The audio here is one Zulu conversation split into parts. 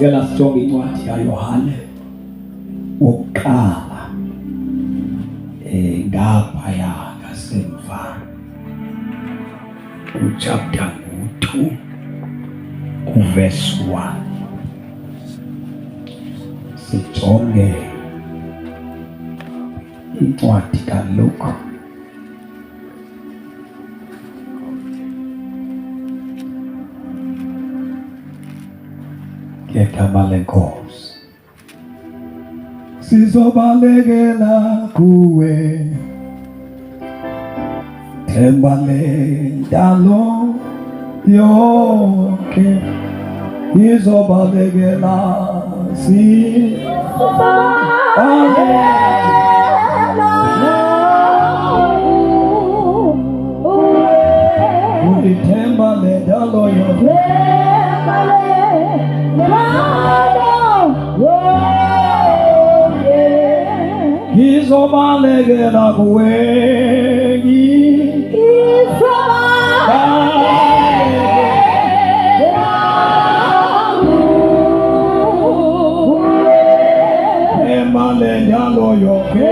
ngicela sijonge incwadi kaYohane wokuqala ngaphaya ngasemva chapter 2 verse 1. Sijonge incwadi kaLuka ngegama lenkosi. Sizobalekela kuwe themba lendalo yonke, izobalekela themba lendalo yonke, izobalekela kuwe, lendalo yonke,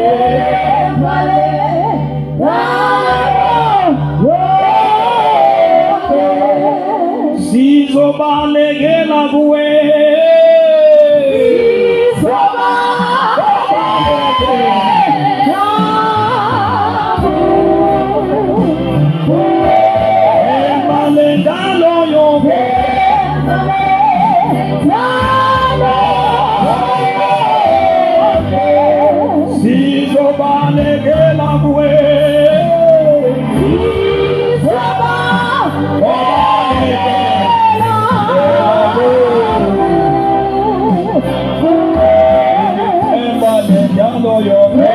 sizobalekela kuwe, lendalo yonke, sizobalekela kuwe, lendalo yonke,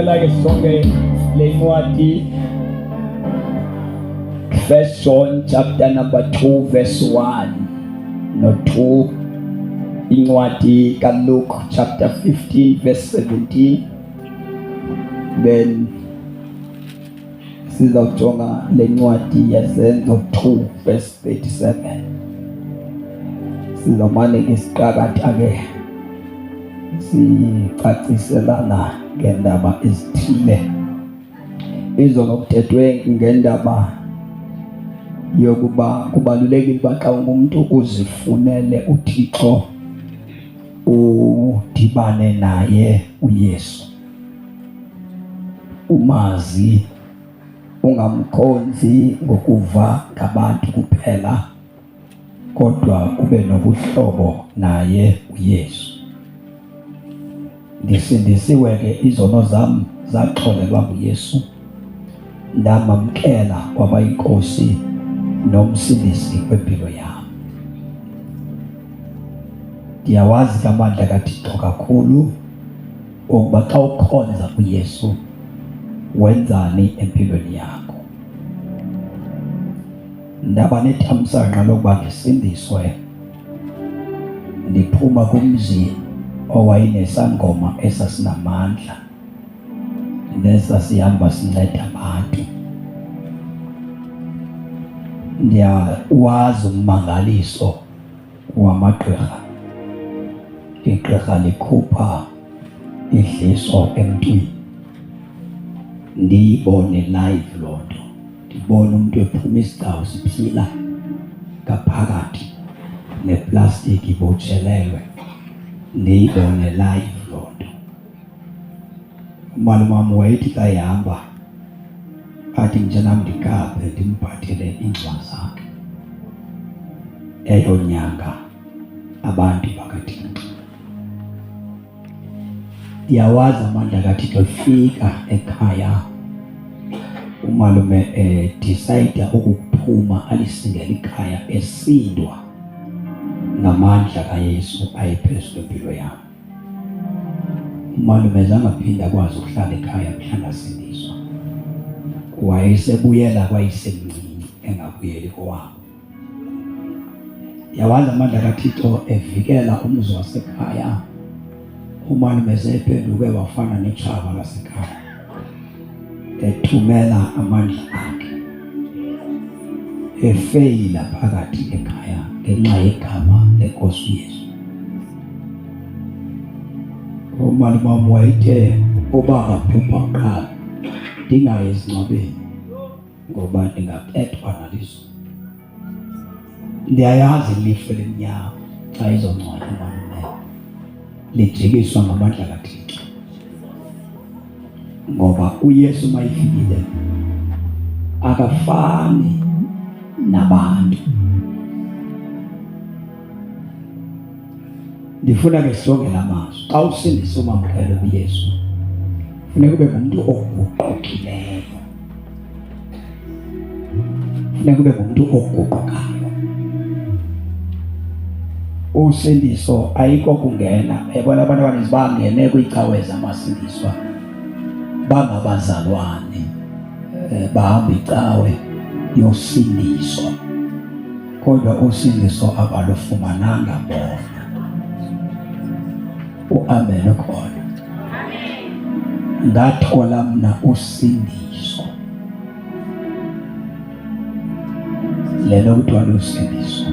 like songe lencwadi First John chapter number 2 verse 1 no 2, incwadi kaLuke chapter 15 verse 17. Then sizawujonga lencwadi yasenzo 2 verse 37. Sizamane ke siqakatha ke sicaciselana ngendaba ezithile izonokuthetwe ngendaba yokuba kubalulekile ukuba xa umuntu uzifunele uThixo udibane naye uYesu, umazi, ungamkhonzi ngokuva ngabantu kuphela kodwa ube nobuhlobo naye uYesu. Ndisindisiwe ke izono zam zaxolelwa nguYesu, ndamamkela kwaba inkosi nomsindisi wempilo yam. Ndiyawazi amandla kaThixo kakhulu ukuba xa ukhonza uYesu wenzani empilweni yakho. Ndaba nethamsanqa lokuba ngisindiswe, ndiphuma kumzi owayenesangoma esasinamandla nesasihamba sinceda abantu. Ndiyawazi ummangaliso wamagqirha. Igqirha likhupha idliso emntwini, ndiyibone live loo nto, ndibone umuntu ephuma isigawu siphila ngaphakathi neplastiki ibotshelelwe, ndiyibone live loo nto. Umalume wam wayethi xa ehamba athi mntanam ndikaphe ndimphathele iingxowa zakhe eyonyanga abantu bakaThixo. Ndiyawazi amandla kaThixo efika ekhaya umalume decide ukuphuma alisindela ikhaya esindwa ngamandla kaYesu ayephezu kwempilo yam. Umalume zangaphinde akwazi ukuhlala ekhaya mhlangasindiswa, wayesebuyela kwayisemncinci engabuyeli kowabo. Yawazi amandla kaThixo evikela umzi wasekhaya. Umalume sephenduke wafana netshaba lasekhaya. ethumela amandla akhe efeyila phakathi ekhaya ngenxa yegama lenkosi Yesu. Umalumamu wayethe uba ngaphupha qala ndingaye ezingcwabeni ngoba ndingaqethwa nalizo. Ndiyayazi ilihlo lemnyama xa izongcwaba umalume lijikiswa ngamandla kaThixo, ngoba uYesu mayifikile akafani nabantu. Ndifuna ke sonke lamazwi xa usindisa umamkele uYesu funeka ube ngumuntu oguqukileyo, funeka ube ngumuntu oguqukayo. Usindiso ayiko kungena. Yabona abantwana bangene kwicawe zamasindiswa bangabazalwane, bahamba icawe yosindiswa, kodwa usindiso abalufumananga bona. Amen khona. Ngathola mna usindiso, lelo kuthiwa lusindiso.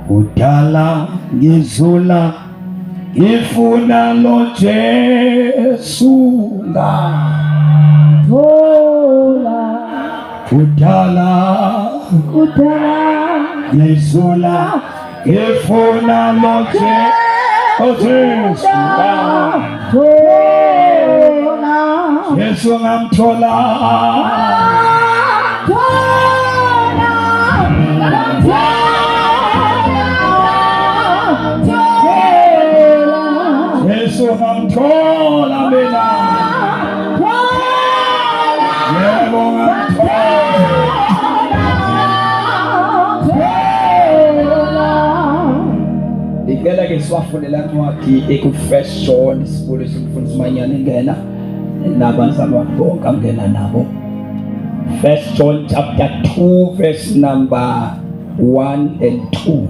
Kudala ngizula ngifuna lo Jesu ngathola. Kudala ngizula ngifuna lo Jesu ngathola. Yesu ngamthola. Yesu ngamthola mina. Yebo ngamthola. Ngicela ke siwafundela ncwadi eku-1 John isibulu simfundisa manyana ingena nabazalwane bonke angena nabo. 1 John chapter 2 verse number 1 and 2.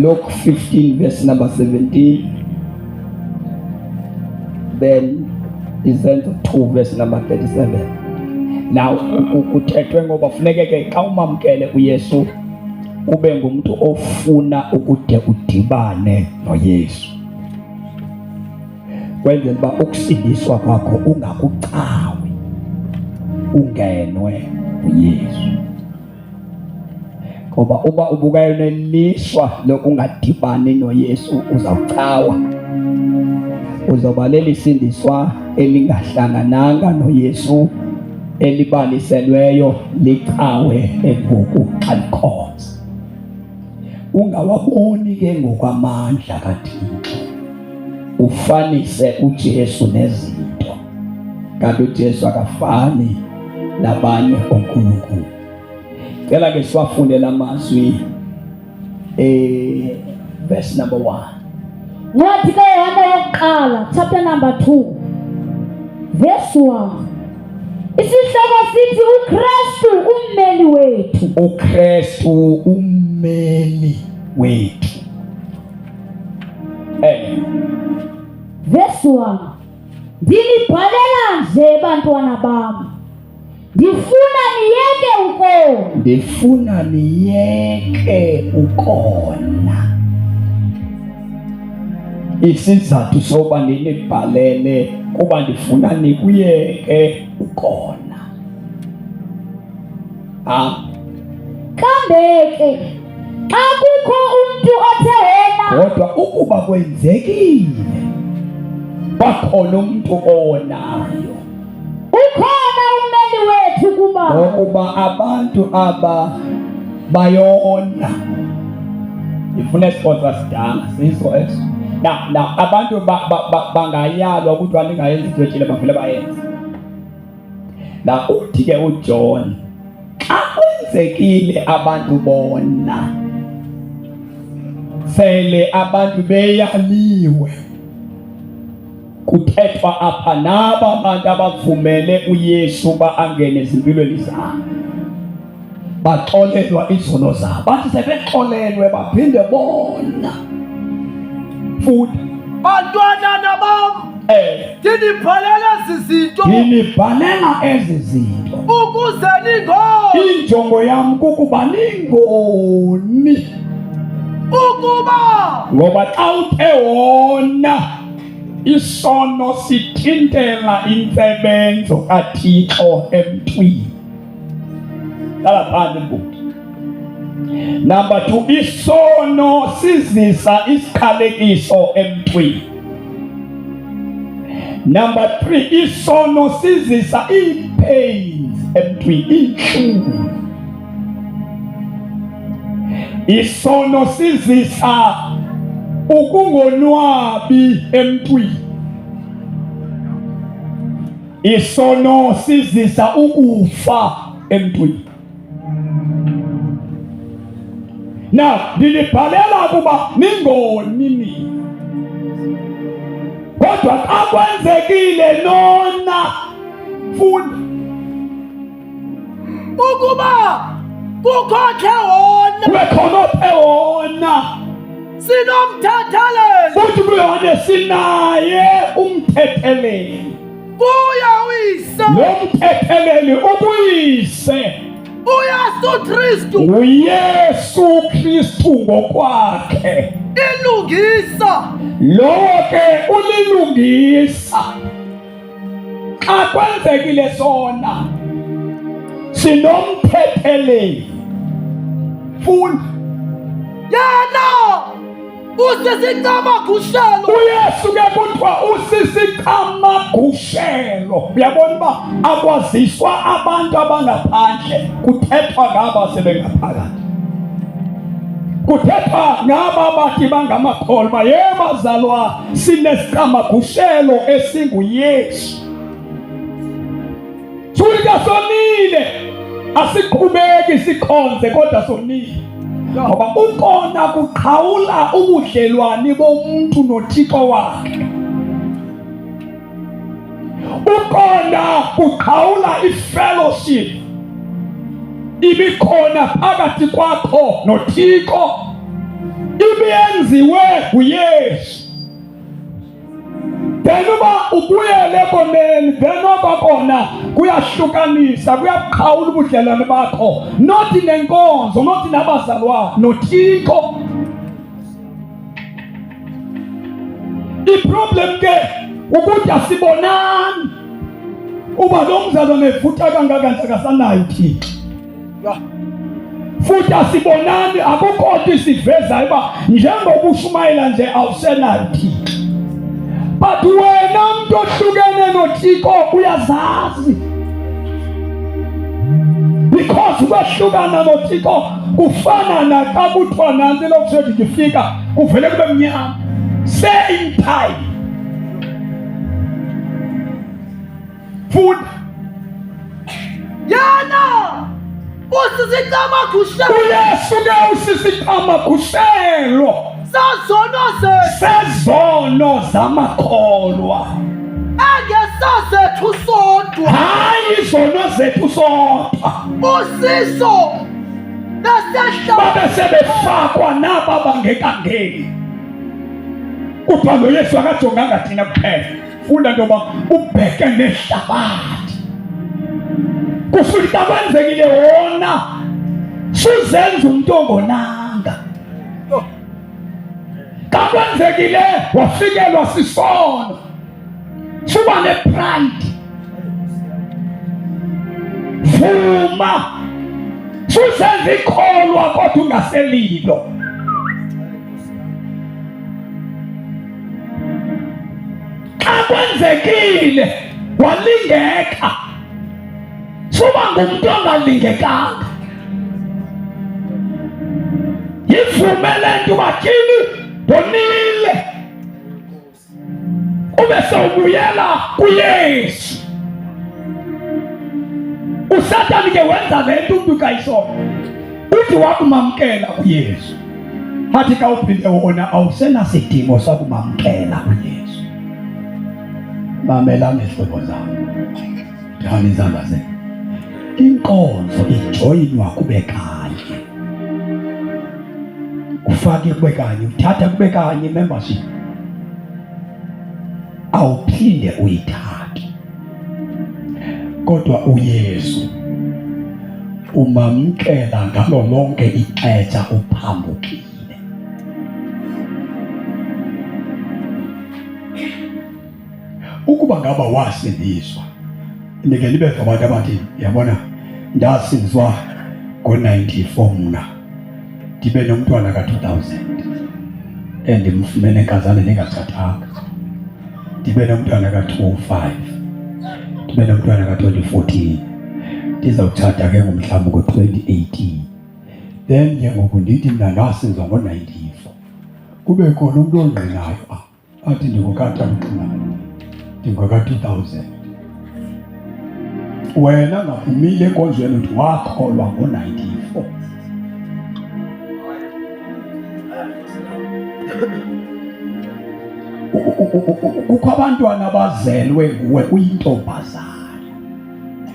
Luke 15 verse number 17. Then Isaiah 2 verse number 37. Now kuthethwe ngoba funeke ke xa umamkele uYesu ube ngumuntu ofuna ukude udibane noYesu, kwenzela uba ukusindiswa kwakho ungakucawi, ungenwe uYesu. Ngoba uba ubukayeneliswa lokungadibani noYesu uzawucawa, uzobalela isindiswa elingahlangananga noYesu, elibaliselweyo licawe ngoku xa likhonza. Ungawaboni ke ngokwamandla kaThixo, ufanise uJesu nezinto, kanti uJesu akafani nabanye onkulunkulu. Cela ke siwafunde lamazwi verse number 1. Ncwadi kaYohane yokuqala chapter number 2 verse 1. Isihloko sithi uKristu ummeli wethu. uKristu ummeli wethu. Verse 1. Ndilibhalela nje bantwana bami, ndifuna niyeke ukona. Isizathu soba ndinibhalele kuba ndifuna nikuyeke ukona. Kambe ke xa kukho umuntu othe wena, kodwa ukuba kwenzekile bakhona umuntu onayo, ukhona ummeli wethu ukuba abantu aba bayona. Ifuna isipotsa sidanga siso eso. Now abantu bangayalwa ukuthi baningayenza into ethile bavele bayenza. La uthi ke uJohn xa kwenzekile abantu bona sele abantu beyaliwe, kuthethwa apha naba abantu abavumele uYesu ba angene ezimpilweni zabo, baxolelwa izono zabo. Bathi sebexolelwe baphinde bona Funda. Bantwana nabam, ndinibhalela ezi zinto Ndinibhalela ezi zinto. ukuze ningoni. Injongo yam kukuba ningoni. Ukuba Ngoba xa uthe wona, isono sithintela intsebenzo kaThixo emntwini. Lala phandle mbuti. Number 2, isono sizisa isikhalekiso emntwini. Number 3, isono sizisa ii-pains emntwini, iintlungu. Isono sizisa ukungonwabi emntwini. Isono sizisa ukufa emntwini. Now, ndinibhalela ukuba ningoni nini. Kodwa xa kwenzekile nona, funda. ukuba kukhokhe wona Kube khona ophe wona. sinomthetheleli, Futhi kuyohane sinaye umthetheleli. kuye uyise Lo mthetheleli ubuyise uYesu Kristu uYesu Kristu ngokwakhe. ilungisa. Lowo ke ulilungisa. Xa kwenzekile sona, sinomthetheleli. Funda. Yena usisicamagushelo, uYesu ke kuthiwa usisicamagushelo. Uyabona uba akwaziswa abantu abangaphandle, kuthethwa ngaba sebengaphakathi. Kuthethwa ngaba bathi bangamakholwa, bazalwa, sinesicamagushelo esinguYesu. Suka sonile, asiqhubeki sikhonze kodwa sonile. Ngoba ukona kuqhawula ubudlelwane bomuntu noThixo wakhe. Ukona kuqhawula i-fellowship ibikhona phakathi kwakho noThixo, ibiyenziwe nguYesu. Then uba ubuyele ekoneni, then oba kona kuyahlukanisa, kuyaqhawula ubudlelwane bakho, not nenkonzo, not nabazalwane, noThixo. Iproblem ke ukuthi asibonani. Uba lo mzalwane evutha kangaka nje akasanayo uThixo. Futhi asibonani, akukho nto isivezayo uba njengoba ushumayela nje awusenayo uThixo. But wena mntu ohlukene noThixo uyazazi. Because ukwahlukana noThixo kufana naxa kuthiwa nansi lokusethi ndifika kuvele kube mnyama. Same time. Funda. yena usisicamagushelo uYesu ke usisicamagushelo sazono zethu, sezono zamakholwa. engesazethu sodwa, Hayi izono zethu sodwa. usiso nasehlabathini. Babe sebefakwa naba bangekangeni. Kuthiwa lo Yesu akajonganga thina kuphela. Funda ntoba ubheke nehlabathi. Kufika kwenzekile wona, suzenza umuntu ongonanga. Kakwenzekile wafikelwa sisono, suba ne-pride. Vuma, suzenza ikholwa kodwa ungaselilo. Kakwenzekile walingeka, suba ngumuntu ongalingekanga. Yivumele nto bathini donile, ube sewubuyela kuYesu. USathane ke wenza le nto umntu kayisona, uthi wakumamkela uYesu. Hathi ka uphinde wona awusenasidingo sakumamkela uYesu. Mamela mehlobo zami, njani izandla zenu. Inkonzo ijoyinwa kube kanye. Ufake kube kanye, uthatha kube kanye membership. awuphinde uyithathe. Kodwa uYesu umamkela ngalo lonke ixesha uphambukile. Ukuba ngaba wasindiswa, ndike libe ngabantu abathi yabona ndasindiswa ngo-94 mna ndibe nomntwana ka-2000 endimfumene enkazana ndingatshatanga, ndibe nomntwana ka-2005, ndibe nomntwana ka-2014, ndizawutshata ke ngomhlawumbi ngo-2018. Then ke ngoku ndithi mna ndasinzwa ngo-94, kube khona umntu ongqinayo athi ndingokatamqinayo, ndingaka-2000. Wena ngaphumile enkonzweni uthi wakholwa ngo-94. Kukho abantwana abazelwe nguwe uyintombazana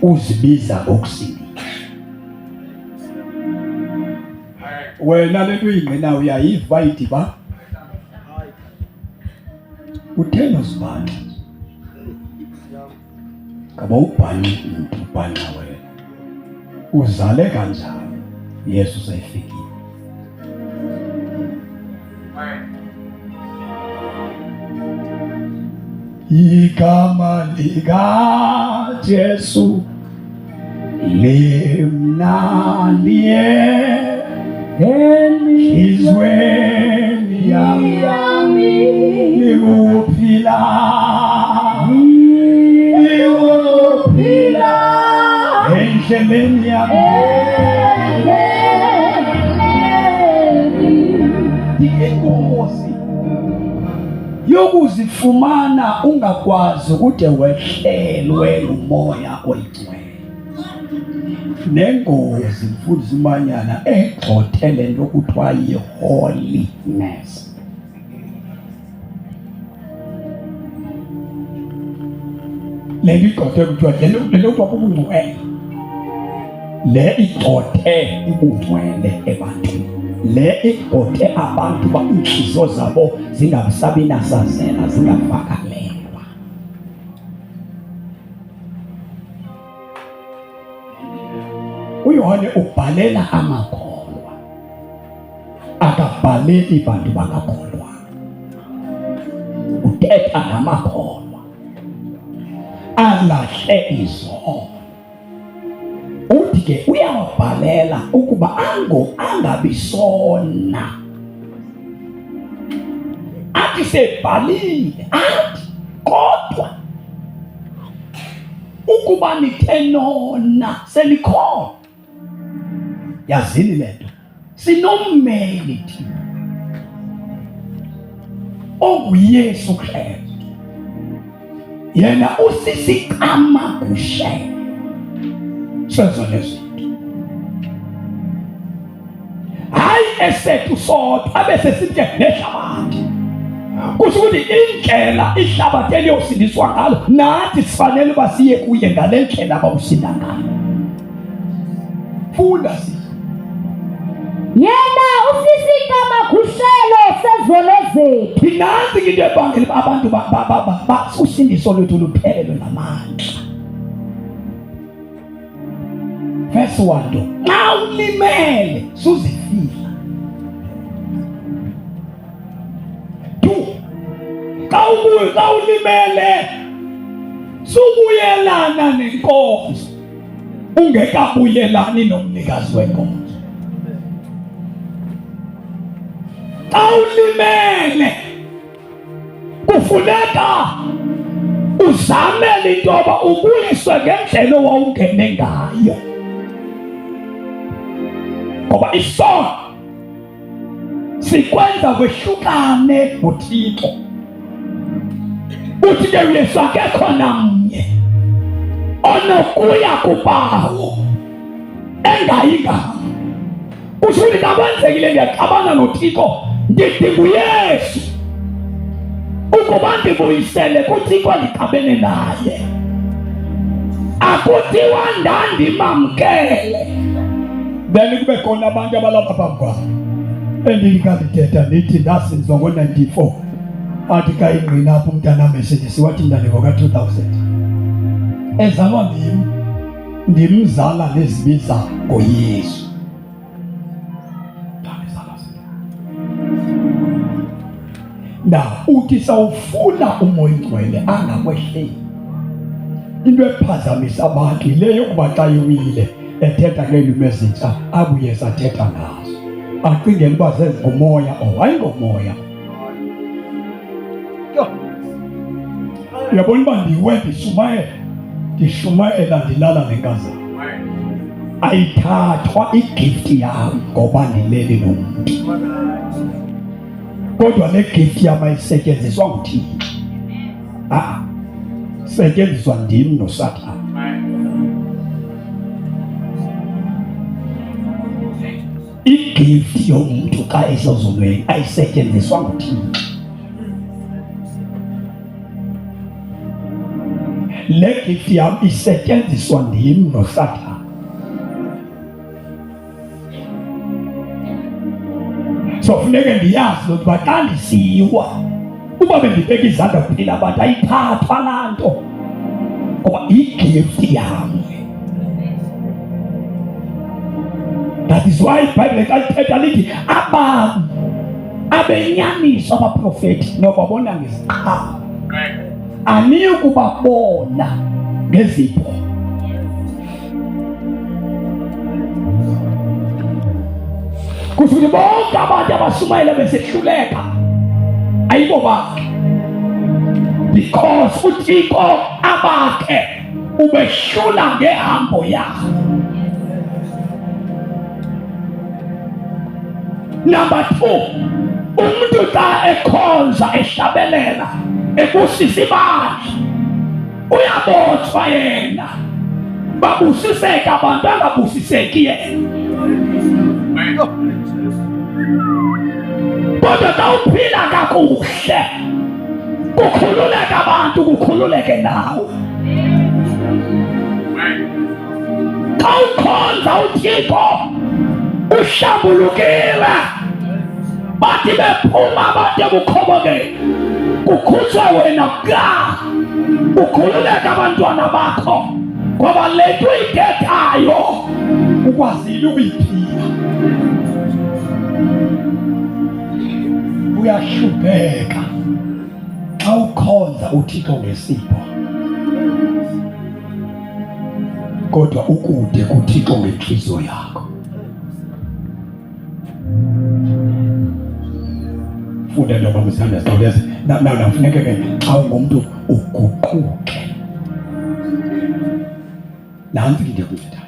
uzibiza ngokusindiswa. Wena le nto uyingqinayo uyayiva idiba uthena zibani ngaba ubhani umuntu ubhana wena uzale kanjani Yesu seyifikile. Igama lika Jesu limnandi enhlizweni yami, likuphila endleleni yami. Ingozi yokuzifumana ungakwazi ukuthi wehlelwe umoya oyingcwele, nengozi mfundisi umanyana egxothele into kuthiwa yi-holiness. Le nto igxothe kuthiwa le nto kuthiwa ubungcwele, le igxothe ubungcwele ebantwini, le igxothe abantu iintliziyo zabo zingasabi nasazela, zingavakalelwa. uYohane ubhalela amakholwa, akabhaleli bantu bangakholwa, uthetha namakholwa alahle izono. Uthi ke uyawabhalela ukuba angabisona. Athi sebhalile athi kodwa ukuba nithe nona selikhona. Yazini le nto, sinommeli thina onguYesu Kristu, yena usisikamakushe sezo lezinto, hayi esethu sodwa abese sithi nehlabathi. Kusho ukuthi indlela ihlabathi eliyosindiswa ngalo nathi sifanele uba siye kuye ngale ndlela abawusinda ngayo. Funda si yena usisikamakushelo sezono zethu. Nansi into ebangela abantu usindiso lwethu luphelelwe namandla. Verse 1, xa ulimele suzifihla. 2, xa ulimele subuyelana nenkonzo ungekabuyelani nomnikazi wenkonzo. Xa ulimele kufuneka uzamele into yoba ubuyiswe ngendlela owawungene ngayo, ngoba isono sikwenza kwehlukane noThixo. Uthi ke uYesu akekho namnye onokuya kubawo engayingama. Kusho ukuthi kakwenzekile ndiyaxabana noThixo, ndidinga uYesu ukuba ndibuyisele kuThixo ndixabene naye. Akuthiwa ndandimamkele. Then kube khona abantu abalapha phambi kwam endingalithetha ndithi ndasinzwa ngo-94, athi ka ingqina apho umntanam esithi siwathi mntana ngoka-2000 ezalwa ndimzala nezibiza ngoYesu. Na uthi sawufuna umoya ingcwele angakwehleli. Into ephazamisa abantu yile yokuba xa iwile ethetha ngeelwimi ezintsha abuye sathetha ngazo acingele uba zengumoya or ayingomoya. Uyabona uba ndiwe ndishumayela ndilala nenkazana, ayithathwa igift yam ngoba ndilele nomntu, kodwa le gift yam ayisetyenziswa nguThixo, setyenziswa ndim noSathane. Igift yomuntu xa esezulwini ayisetyenziswa nguThixo. Le gift yam isetyenziswa ndim noSathane. So funeke ndiyazi ukuba xa ndisiwa, uba bendibeka izandla kuphila abantu ayithathwa laa nto ngoba igift yam. That is why iBhayibhile xa lithetha lithi abenyaniso abaprofethi nobabona ngeziqhamo, aniyi kubabona ngezipho. Kusuke bonke abantu abashumayela besehluleka ayibo bakhe, because uThixo abakhe ubehlula ngehambo yakhe. Number 2, umuntu xa ekhonza ehlabelela ebusisa ibandla uyabotshwa yena, babusiseka abantu angabusiseki yena. Kodwa xa uphila kakuhle kukhululeka abantu, kukhululeke nawe. Xa ukhonza uThixo uhlambulukile, bathi bephuma abantu ebukhobokeni kukhutshwa wena kuqala, ukhululeke abantwana bakho ngoba le nto uyithethayo ukwazile ukuyiphila. Uyahlupheka xa ukhonza uThixo ngesipho, kodwa ukude kuThixo ngenhliziyo yakho. Funda nto bamsana sawuleza na funeke ke xa ungumntu uguquke. Nansi into ekuthetha,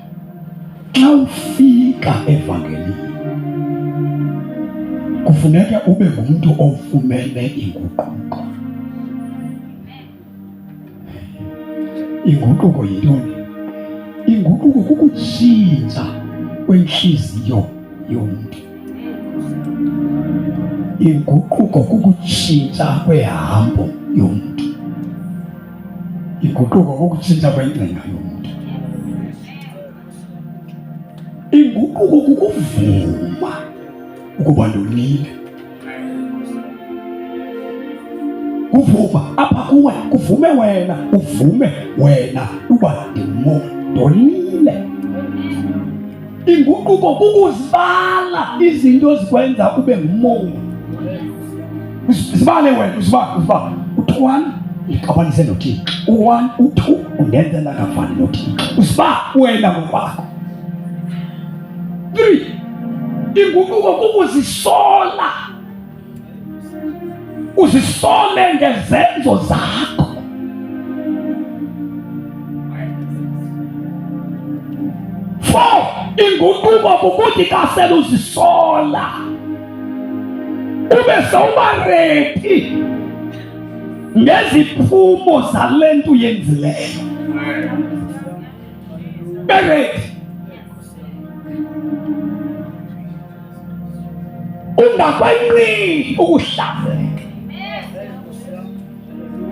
xa ufika evangelini kufuneka ube ngumntu ofumene inguquko. Inguquko yintoni? Inguquko kukutshintsha kwenhliziyo yomntu. Inguquko kukutshintsha kwehambo yomntu. Inguquko kukutshintsha kwengcinga yomntu. Inguquko kukuvuma ukuba ndonile. Kuvuma apha kuwe, kuvume wena, uvume wena uba ndonile. Inguquko kukuzibala izinto zikwenza ube ngumongo. Zibale wena, uzibala. U1 uqabanise noThixo, u1 u2 undenzela kafani noThixo. Uzibala wena ngokwakho. 3, inguquko kukuzisola, uzisole ngezenzo zakho. 4, inguquko kukuthi xa sele uzisola ube sowubaredi ngeziphumo zale nto uyenzileyo. Beredi, ungakwenqini ukuhlazeka,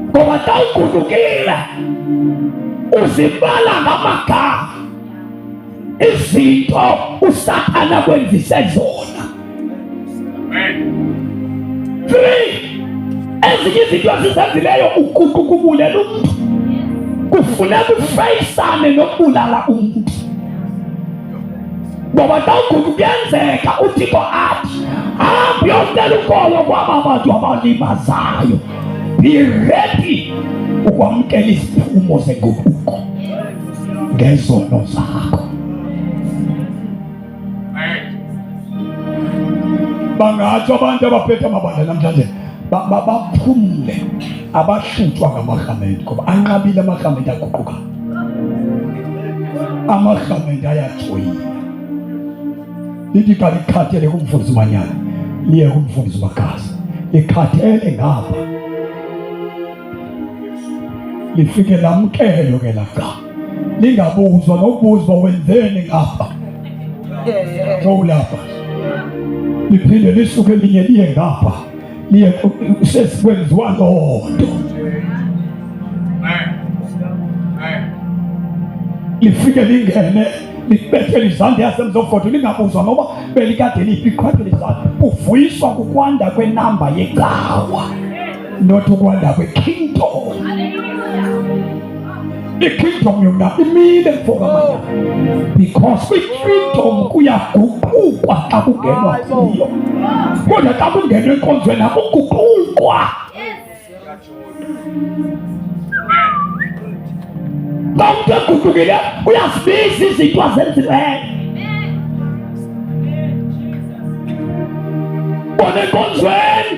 ngoba xa ugudukile uzibala ngamagama izinto uSathane kwenzise zona. 3, ezinye izinto ezizenzileyo ukubulela umuntu kufuneka ufayisane nokubulala umuntu, ngoba tawugudu kuyenzeka uThixo athi hambe uyocela ukolo kwaba bantu abalimazayo. Be ready ukwamukela isiphumo senguquko ngezono zakho. Bangatsho abantu abaphethe amabandla namhlanje baphumle, abahlutshwa ngamagramenti ngoba anqabile amagramenti aguquka. Amagramenti ayajoyina. Lithi xa likhathele kumfundisi uManyana liye kumfundisi uMagazi, likhathele ngapha lifike lamkelo ke lapha, lingabuzwa nokubuzwa wenzeni ngapha lapha, liphinde lisuke linye liye ngapha liye sesikwenziwa loo nto, lifike lingene libethele izandla yasemzofotho lingabuzwa noba belikade liphi iqhwathele izandla. Uvuyiswa kukwanda kwenamba yecawa, not ukwanda kwekingdom. ikingdom yona imile mfoka, because kwikingdom kuyaguqukwa xa kungenwa kuyo, kodwa xa kungenwa enkonzweni akuguqukwa. Xa umntu eguqukile uyazibisa izinto azenzileyo. Bona enkonzweni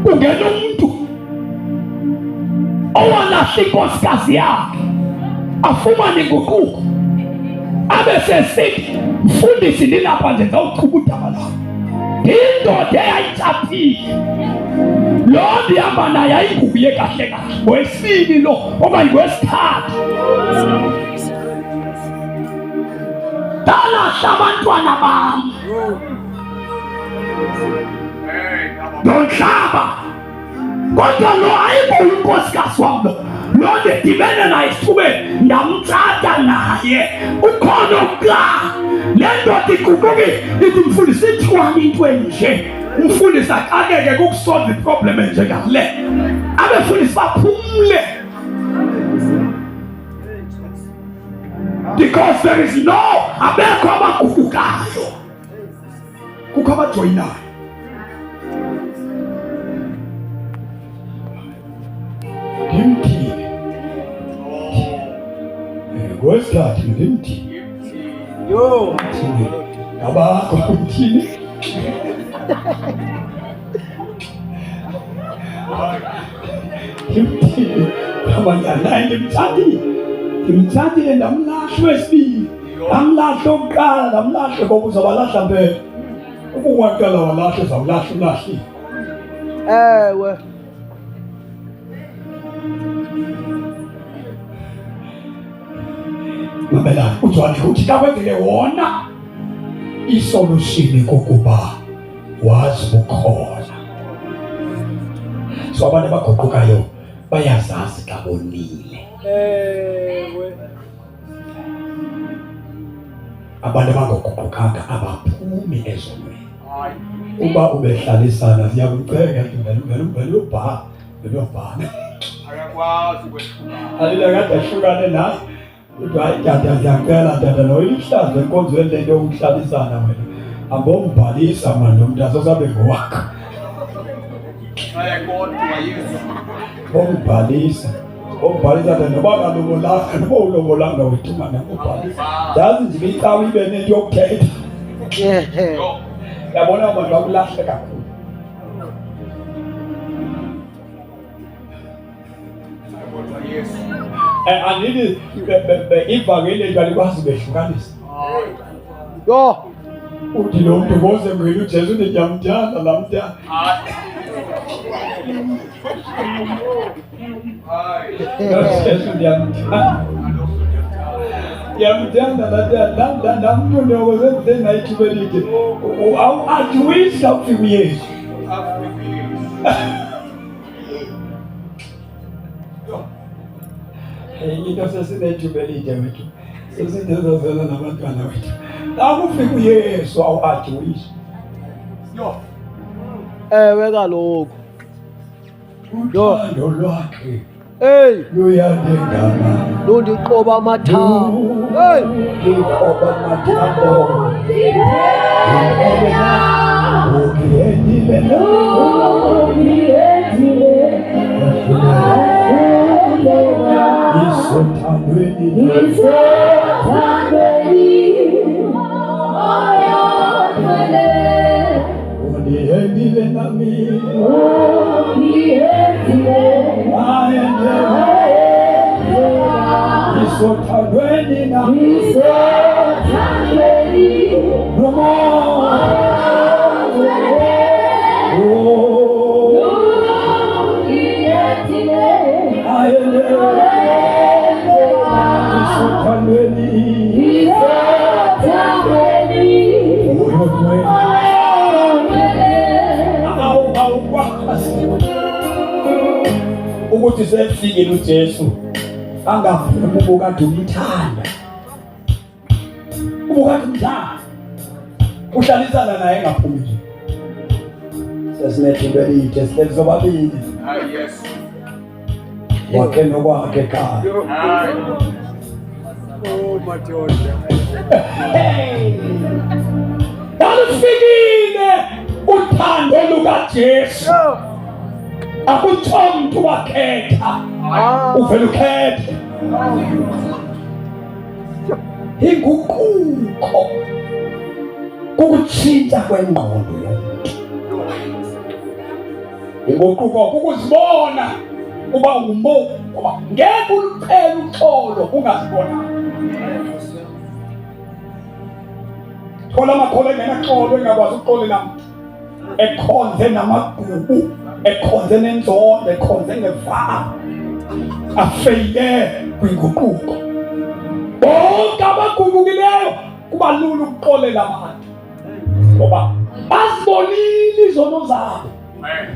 kungena umuntu owalahla inkosikazi yakhe afumane inguquko, abe sesithi mfundisi ndilapha nje ndizawuchubha udaba lakho. Indoda eyayithaphile loo ndihamba naye ayinguye kahle kahle, ngowesibili lo okanye ngowesithathu. Ndalahla abantwana bam ndontlaba, kodwa lo ayinguye unkosikazi wam lo ndidibene naye esithubeni ndamthatha naye. Ukhona ukuqala le ndoda iguquke ithi mfundisi ithiwani into enje, umfundisi akakeke kukusolve iproblem enjengale, abefundisi baphumle, because there is no, abekho abaguqukayo, kukho abajoyinayo. Ndimthini ngwesikhathi ndimthini yo abakho mthini ndimthini abanyanaye ndimthathile ndamlahla wesibili, ndamlahla okokuqala, ndamlahla ngoba uzabalahla mpela. Ukuwaqala walahla uzawulahla ulahlile. Ewe. Mamela uJohn uthi xa kwenzeke wona isolution kokuba wazi ukhona. So abantu abaguqukayo bayazazi xa bonile. Ewe. Abantu abangaguqukanga abaphumi ezonweni. Uba ubehlalisana siyakucela ngelo ubha ngiyobhana Akakwazi ukwehluka. alilakade ahlukane naye. Hayi tata ngiyacela tata noyihlaza enkonzweni lento yokuhlalisana wena ambombhalisa manje umuntu azosabe ngowakho Kodwa Yesu. bombhalisa tata noba kalobolanga noba ulobolanga wethuma nangobhalisa yazi nje icawa ibe nento yokuthetha. Yabona abantu bakulahle kakhulu. Kodwa Yesu. Andithi ivangeli alikwazi behlukanisa. Yo. Uthi lo mntu ngoze mwini uJesu uthi ndiyamthanda laa mntana. Jesu ndiyamthanda. Ndiyamthanda laa ndamnyonokoze ndenayithuba elide. Awuajuwisa ufika uYesu. Into sesinethuba elide wethu, sesindezazela nabantwana wethu. Akufika uYesu awuajuwisa. Ewe kaloku. uthando lwakhe Hey, luyalingana lundiqoba amathambo. Hey, luqoba amathambo ugiyendile undiyendile nami isothandweni nami ukuthi sefikile uJesu angafuni ukukade umthanda ubukade umthanda uhlalisana naye engaphumi nje sesinethimbe lithe sizobabili Yes. wakhe nokwakhe ekhaya Oh, madoda. Yalufikile uthando lukaJesu akutho umuntu wakhetha uvela ukhethe inguquko kukutshintsha kwengqondo yomuntu inguquko kukuzibona uba ngumuntu ngoba ngeke uluphele uxolo ungazibona thola amakhola engenaxolo engakwazi ukuxolela muntu ekhonze namagubu ekhonze nenzondo ekhonze ngevanga afeyile kwinguquko bonke abagubukileyo kuba lula ukuxolela abantu ngoba bazibonile izono zabo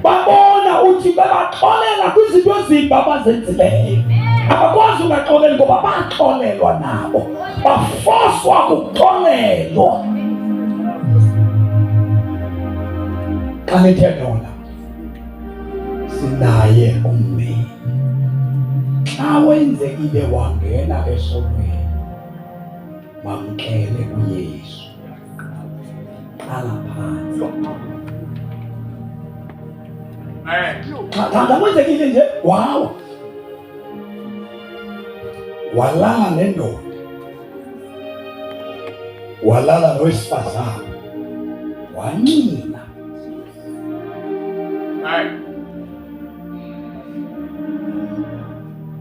babona uthi bebaxolela kwizinto ezimbi abazenzileyo abakwazi ungaxoleli ngoba baxolelwa nabo bafoswa kuxolelwa xa nithe lona sinaye ummeli xa wenzekile wangena esonweni mamkele uYesu qala phansi xa kwenzekile nje wawa walala nendoda walala nowesifazane wanina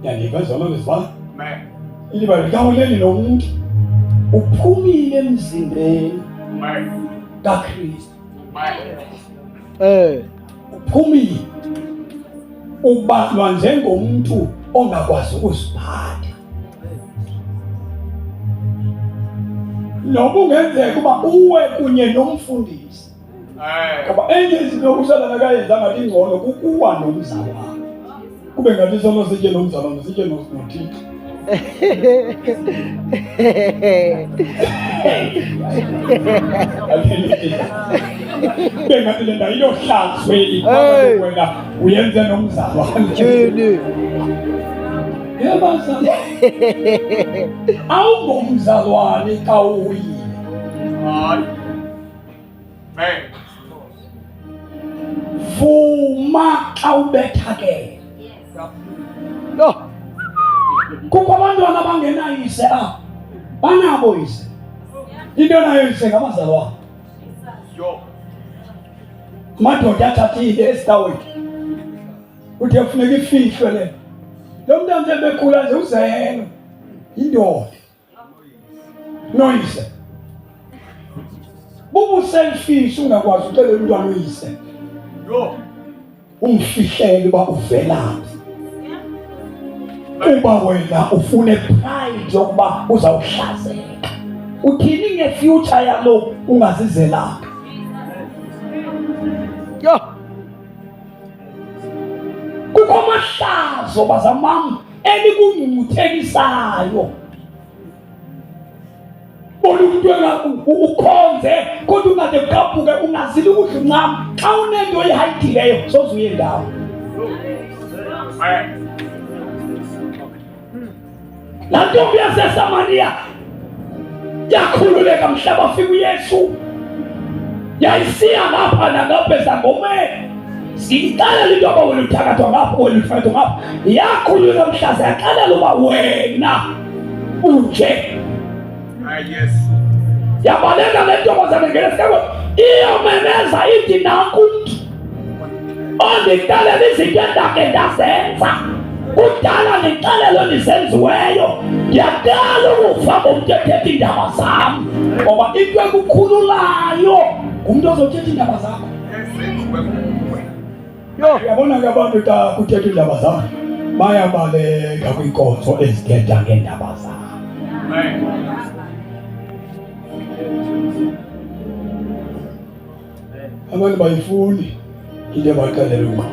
yandivezona lezibana iliba likawuleli nomuntu uphumile emzimbeni kaKristu uphumile ubalwa njengomuntu ongakwazi ukuziphatha noba ungenzeka uba uwe kunye nomfundisi ngoba enye izinto okusalana kayenza ngathi ingcono kukuwa nomzalwane kube ngathi sono sitye nomzalwane sitye noThixo bengathi le ndawo iyohlanzweni wena uyenze nomzalwane yebazalwane awungomzalwane xa uwile vuma xa ubethakele kukho abantwana abangenayise apha banabo yise into nayo yise ngabazalwane amadoda athathile esitaweni uthi kufuneka ifihlwe le lo mntana nje bekhula nje uzelo indoda noyise bubuselfish ungakwazi uxelela umntwana uyise umfihlele uba uvelaphi kuba wena ufune pride yokuba uzawuhlazeka uthini ngefuture yalo ungazizelaphi kukho amahlazo bazamam elikungumuthekisayo bona umuntu ukhonze kodwa ungade uqaphuke ungazili ukudla uncama xa unento oyihayidileyo soze uye ndawo laa ntombi yaseSamariya yakhululeka mhlaba afika uYesu, yayisiya ngapha nangapha ezangomeni. Siyixelela into yoba wena uthakathwa ngapha, wena uthakathwa ngapha. Yakhululeka mhlaza yaxelela uba wena unje. Yabaleka le ntombazana ngelesihloko iyomeneza ithi nanku umntu ondixelela izinto endake ndazenza. Kudala ndixelelo ndisenziweyo, ndiyaqala ukufa ngomntu ethetha iindaba zam, ngoba into ekukhululayo ngumntu ozothetha iindaba zakho. Uyabona ke abantu xa kuthetha iindaba zam bayabaleka kwiinkonzo ezithetha ngeendaba zam. Abantu bayifuni into ebaxelela ngqo.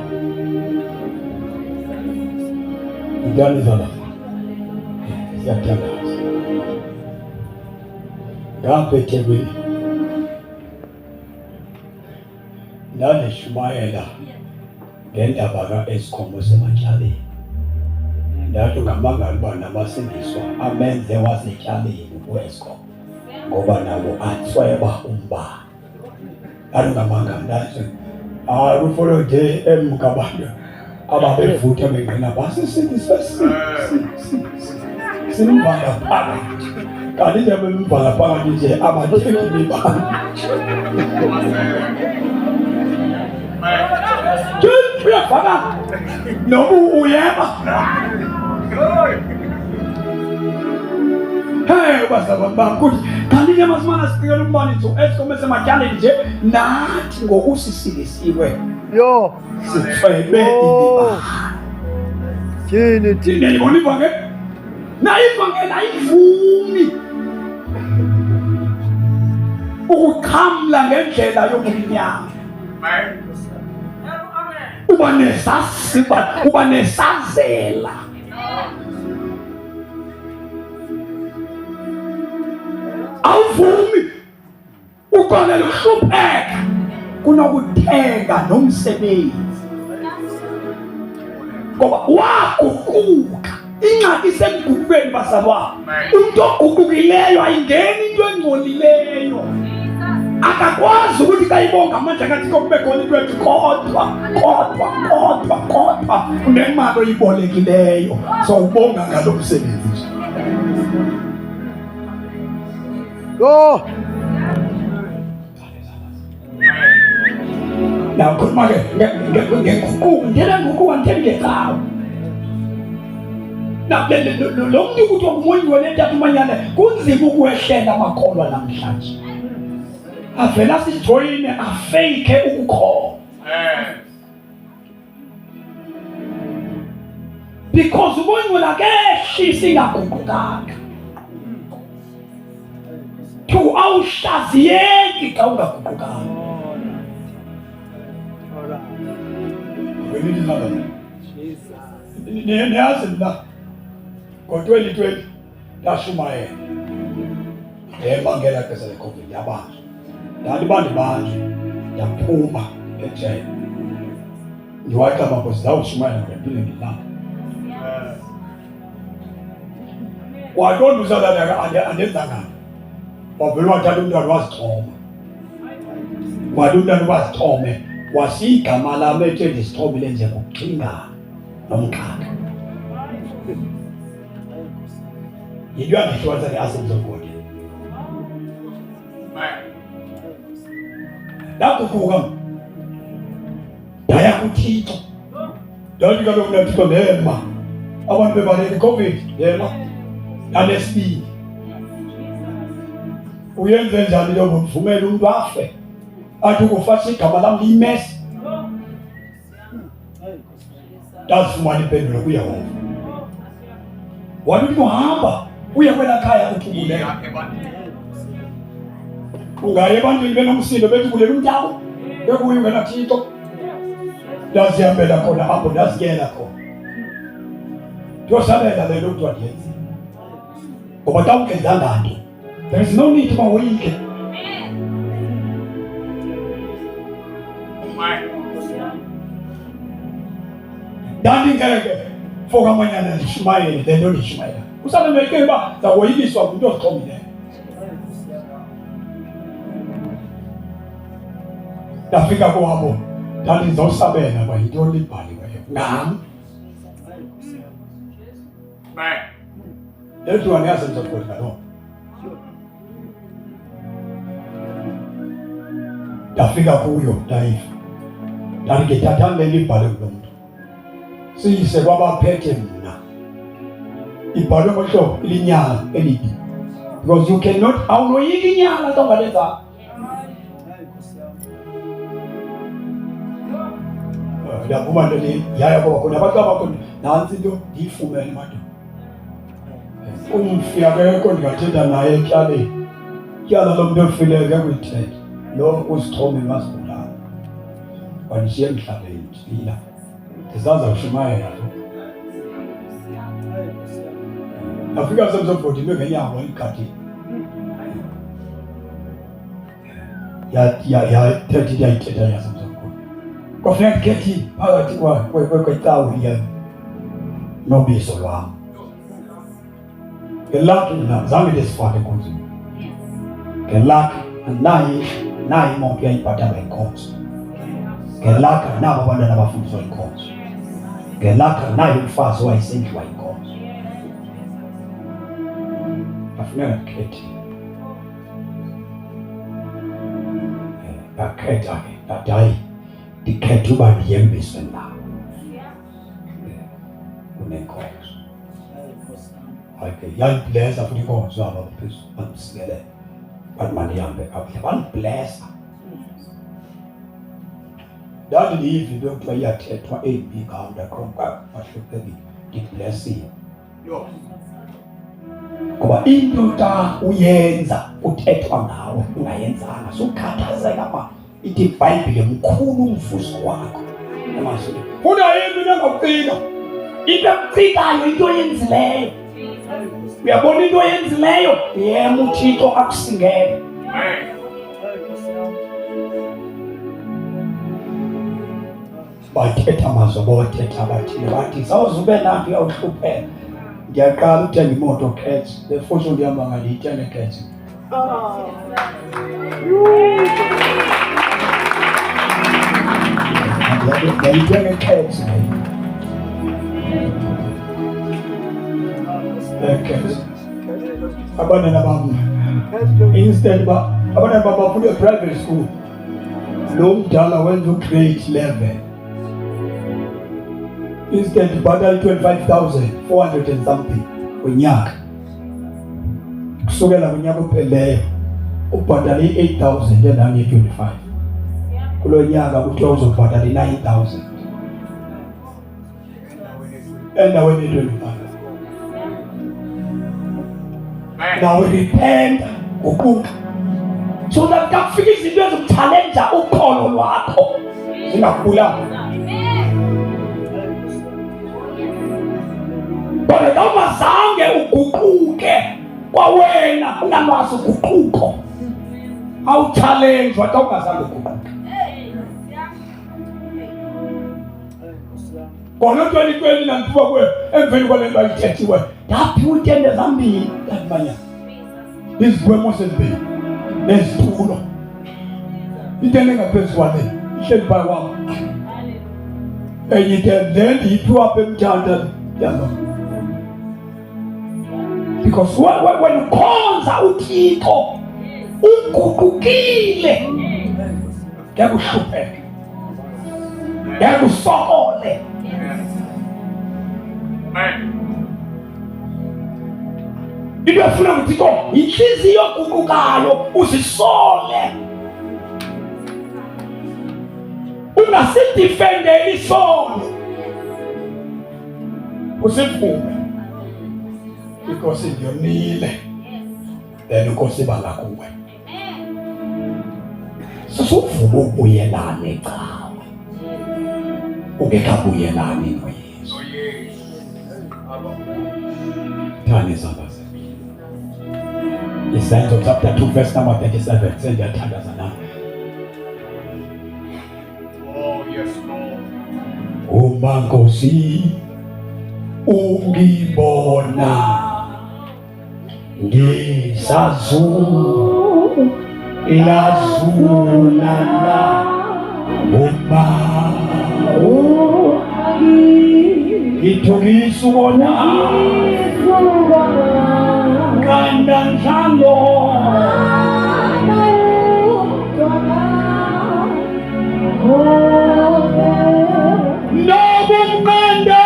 Ndiyalizana siyathandaza ngapha eThekwini ndandishumayela ngendaba ka-Eskom osematyaleni. Ndathi ungamangala uba namasindiswa amenze wasetyaleni u-Eskom ngoba nawo atsweba umbane. Ndathi ungamangala ndathi kufolo nje emkabantu ababevutha bengena basisindiswe simvala phakathi. Kanti nje bemvala phakathi nje abatheki bebani. Uyafaka nobu uyeba. Hey bazalwane bami, kuthi kanti nje masimana sifikele umbane nje u-Eskom esematyaleni nje nathi ngokusisilisiwe sifebe imibane. Thina yibona ivangeli, nayo ivangeli ayivumi ukuxhamla ngendlela yobumnyama. Uba nesazela. Awuvumi uqonela uhlupheka kunokuthenga nomsebenzi, ngoba waguquka. Ingxaki isemgubukweni bazalwane. Umuntu oguqukileyo ayingeni into engcolileyo. Akakwazi ukuthi kayibonga amandla kaThixo kube khona into ethi kodwa unemali oyibolekileyo, so ubonga ngalo msebenzi nje. Now khuluma ke ngenguquko, ndiyela nguquko andithethi ngecawa. Lo mntu kuthiwa ngumonyi wentatha umanyane kunzima ukuwehlela amakholwa namhlanje. Avela sijoyine afeyike ukukholwa. Because umonyi wena kehlisa ingaguqukanga. Tu awuhlaziyeki xa ungaguqukanga. Niyazi mna ngo-2020 ndashumayela ebangela xesha le-COVID yabanjwa. Ndandibandibanjwe ndaphuma ejele ndiwathi amagosi zawushumayela ngempilo ndilapha. Waqonda uzalana andenzanga. Wavele wathatha umntwana wazixhoma. Wathi umntwana wazixhome wasiyigama lami ethe ndisixhomile nje ngokuxingana nomkakhe. Yinto yangihlukanisa ne-Assembly. Ndaguquka ndaya kuThixo. Ndathi kaloku naThixo ndema abantu bebaleka iCOVID ndema nalesibili. Uyenze njani lo ngivumela umuntu afe athi ukufa igama lami liyimesi? Ndazifumana impendulo kuYehova. Wathi uhamba uye kwela khaya uthubule. Ungaye ebantwini benomsindo bethi kulela umnyango bekuye ungena Thixo. Ndazihambela khona apho ndaziyela khona. Ndiyosalela le nto kuthiwa ndiyenze. Ngoba xa ungenzanga nto, there is no need uba woyike. Ndandingeke foka amanyana lishumayele le nto lishumayela. Kusamemekile uba zawoyikiswa ngumntu ozixhomileyo. Ndafika kwabo ndandizosabela uba yintoni ibhaliweyo ngam. Everyone else is of course alone. Ndafika kuyo ndayiva. Ndangethathani le nto ibhalwe kulo mntu. Siyise kwabaphethe mna. Ibhalwe ngohlobo ilinyala elibi. Because you cannot awunoyika inyala xa ungalenza. Ndaphuma nto le yaya kwaba khona abantu abakhona nantsi into ndiyifumene madoda. Umfi akekho ndingathetha naye etyaleni. Tyala lo mntu ofileyo ke kuyithetha. Lo usixhome masibulala. Wandishiye emhlabeni ndifila. Ndizaza ushumayela lo. Ndafika semsofoti into ngenyawo elikhathini. Yayithetha yasemsofoti. Kwafuneka ndikhethi phakathi kwecawu nobizo lwam. Ngelakhi mna zange ndisifake kunzima. Ngelakhi nayi imoto yayibhatalwa yinkonzo. Ngelakhi nabo abantwana abafundiswa yinkonzo. Ngelakhi naye umfazi owayesendliwa yinkonzo. Afuneka ndikhethe. Ndakhetha ke ndathi hayi ndikhethe uba ndiyembiswe nawo. Kunenkonzo. Okay, yandiblessa futhi inkonzo yabo phezulu bandisikele bathi mandihambe kakuhle bandiblessa. Ndandiyiva into yokuthiwa iyathethwa embi ngam ndaqonda bahluphekile ndiblessiwe. Ngoba into xa uyenza uthethwa ngawe ungayenzanga sukhathazeka ma ithi iBhayibhile mkhulu umvuzo wakho. Emasini unayimbi nangokucika into ekucikayo into oyenzileyo. Uyabona into oyenzileyo yema uThixo akusingele. Bathetha amazwi bothetha bathile bathi sawuzube nanto uyawuhlupheka. Ndiyaqala uthenga imoto Cats. Le futhi ndihamba ngandiyithenge Cats. Ndiyithenge Cats. Abantwana bam instead abantwana bam bafunda private school. Lo mdala wenza grade 11. Instead bhatala 25,400 and something ngonyaka. Kusukela ngonyaka opheleyo ubhatala 8,925. Kulo nyaka kuthiwa uzobhatala 9,000. Endaweni 25. Now repent ngokuka. So that kufika izinto ezokuchallenge ukholo lwakho zingakubulala. Kodwa xa ungazange uguquke kwawena unalwazi uguquko awuchallenjwa xa ungazange uguquke. Kona 2020 nantuba kwe emveni kwale nto ayithethiwe ndaphiwa iintende zambini ndabanya izigwemo sezibini nezitulo intende engaphezu kwale ihleli phaa kwam enye intende le ndiyiphiwa apha eMthatha yalo. Because when ukhonza uThixo uguqukile ngiyakuhlupheka ngiyakusokole. Into efuna uThixo inhliziyo eguqukayo uzisole. Ungasidefendeli isono usivume because ndiyonile then uNkosi banga kuwe. Sisuvuma ubuyelane cawe ungekabuyelani noYesu. Thani izandla zenu. Isenzo chapter 2 verse number 37 sendiyathandaza nami. Oh yes Lord. uma Nkosi ungibona ngisazulazulana uma ngithukisa ubona kandanjalo nobumqanda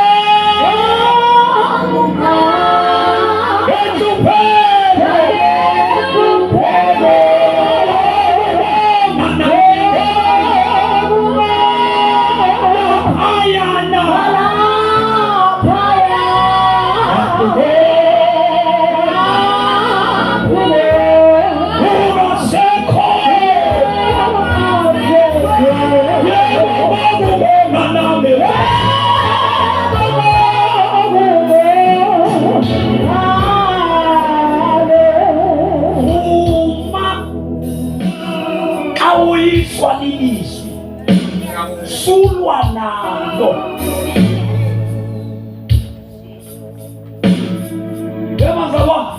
sulwa nalo.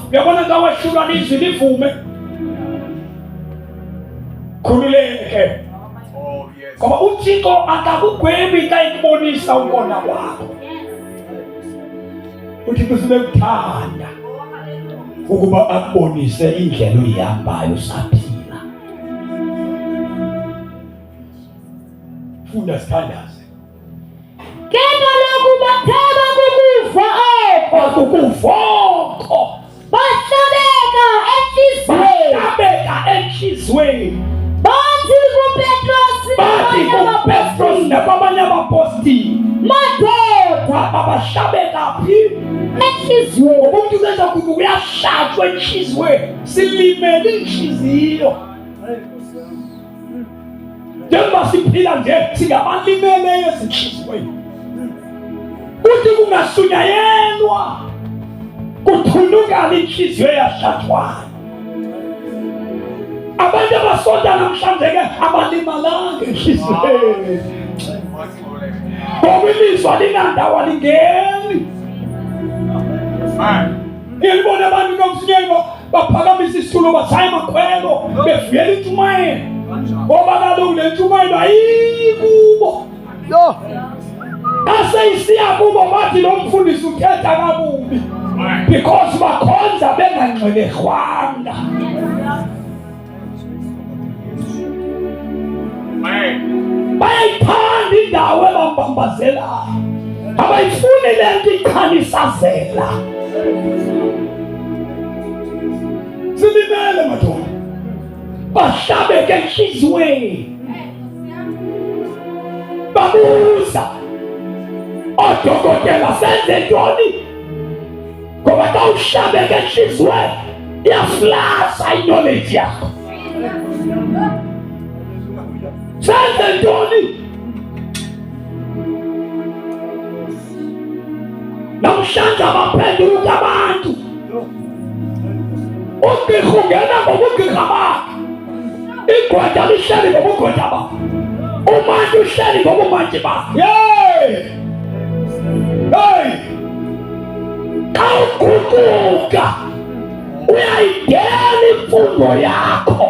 Ngiyabona kawahlulwa izwi livume khululeke ngoba uThixo akakugwebi xa ekubonisa ukona kwakho. uThixo sibekuthanda ukuba akubonise indlela oyihambayo saphila. Funda sithandaze. Kena lokubathaba kukufa okukuvoko bahlabeka enhlizweni bathi kuPetros nakwabanye abapostili madoda babahlabeka phi enhlizweni. umuntu uzenza kuba uyahlatshwa enhlizweni, silimele inhliziyo. Njengoba siphila nje singabalimeleyo ezinhliziyweni, uthi kungasunyayelwa kuthulukana inhliziyo eyahlatshwayo. Abantu abasonda namhlanje-ke abalimalanga enhliziyweni ngoba ilizwa linandawo alingeni. Ngiyabona abantu nomsinyeko baphakamisa isitulo bathaya amakhwelo bevuyela intshumayelo ngoba kaloku le ntshumayelo ayikubo. Aseyisiya kubo bathi lo mfundisi uthetha kabubi because bakhonza bengangcwelehwanga. Bayayithanda indawo ebambambazelayo, abayifuni le nto ikhanisazela. Silimele madoda, bahlabeke enhliziyweni, babuza odokotela senze ntoni ngoba xa uhlabeke enhliziyweni iyaflasha iknowledge yakho. Senze ntoni namhlanje abaphenduka abantu. Ugqirha ungena ngobugqirha bakhe, igqwetha lihleli ngobugqwetha bakhe, umantshi uhleli ngobumantshi bakhe. Xa uguquka uyayidela imfundo yakho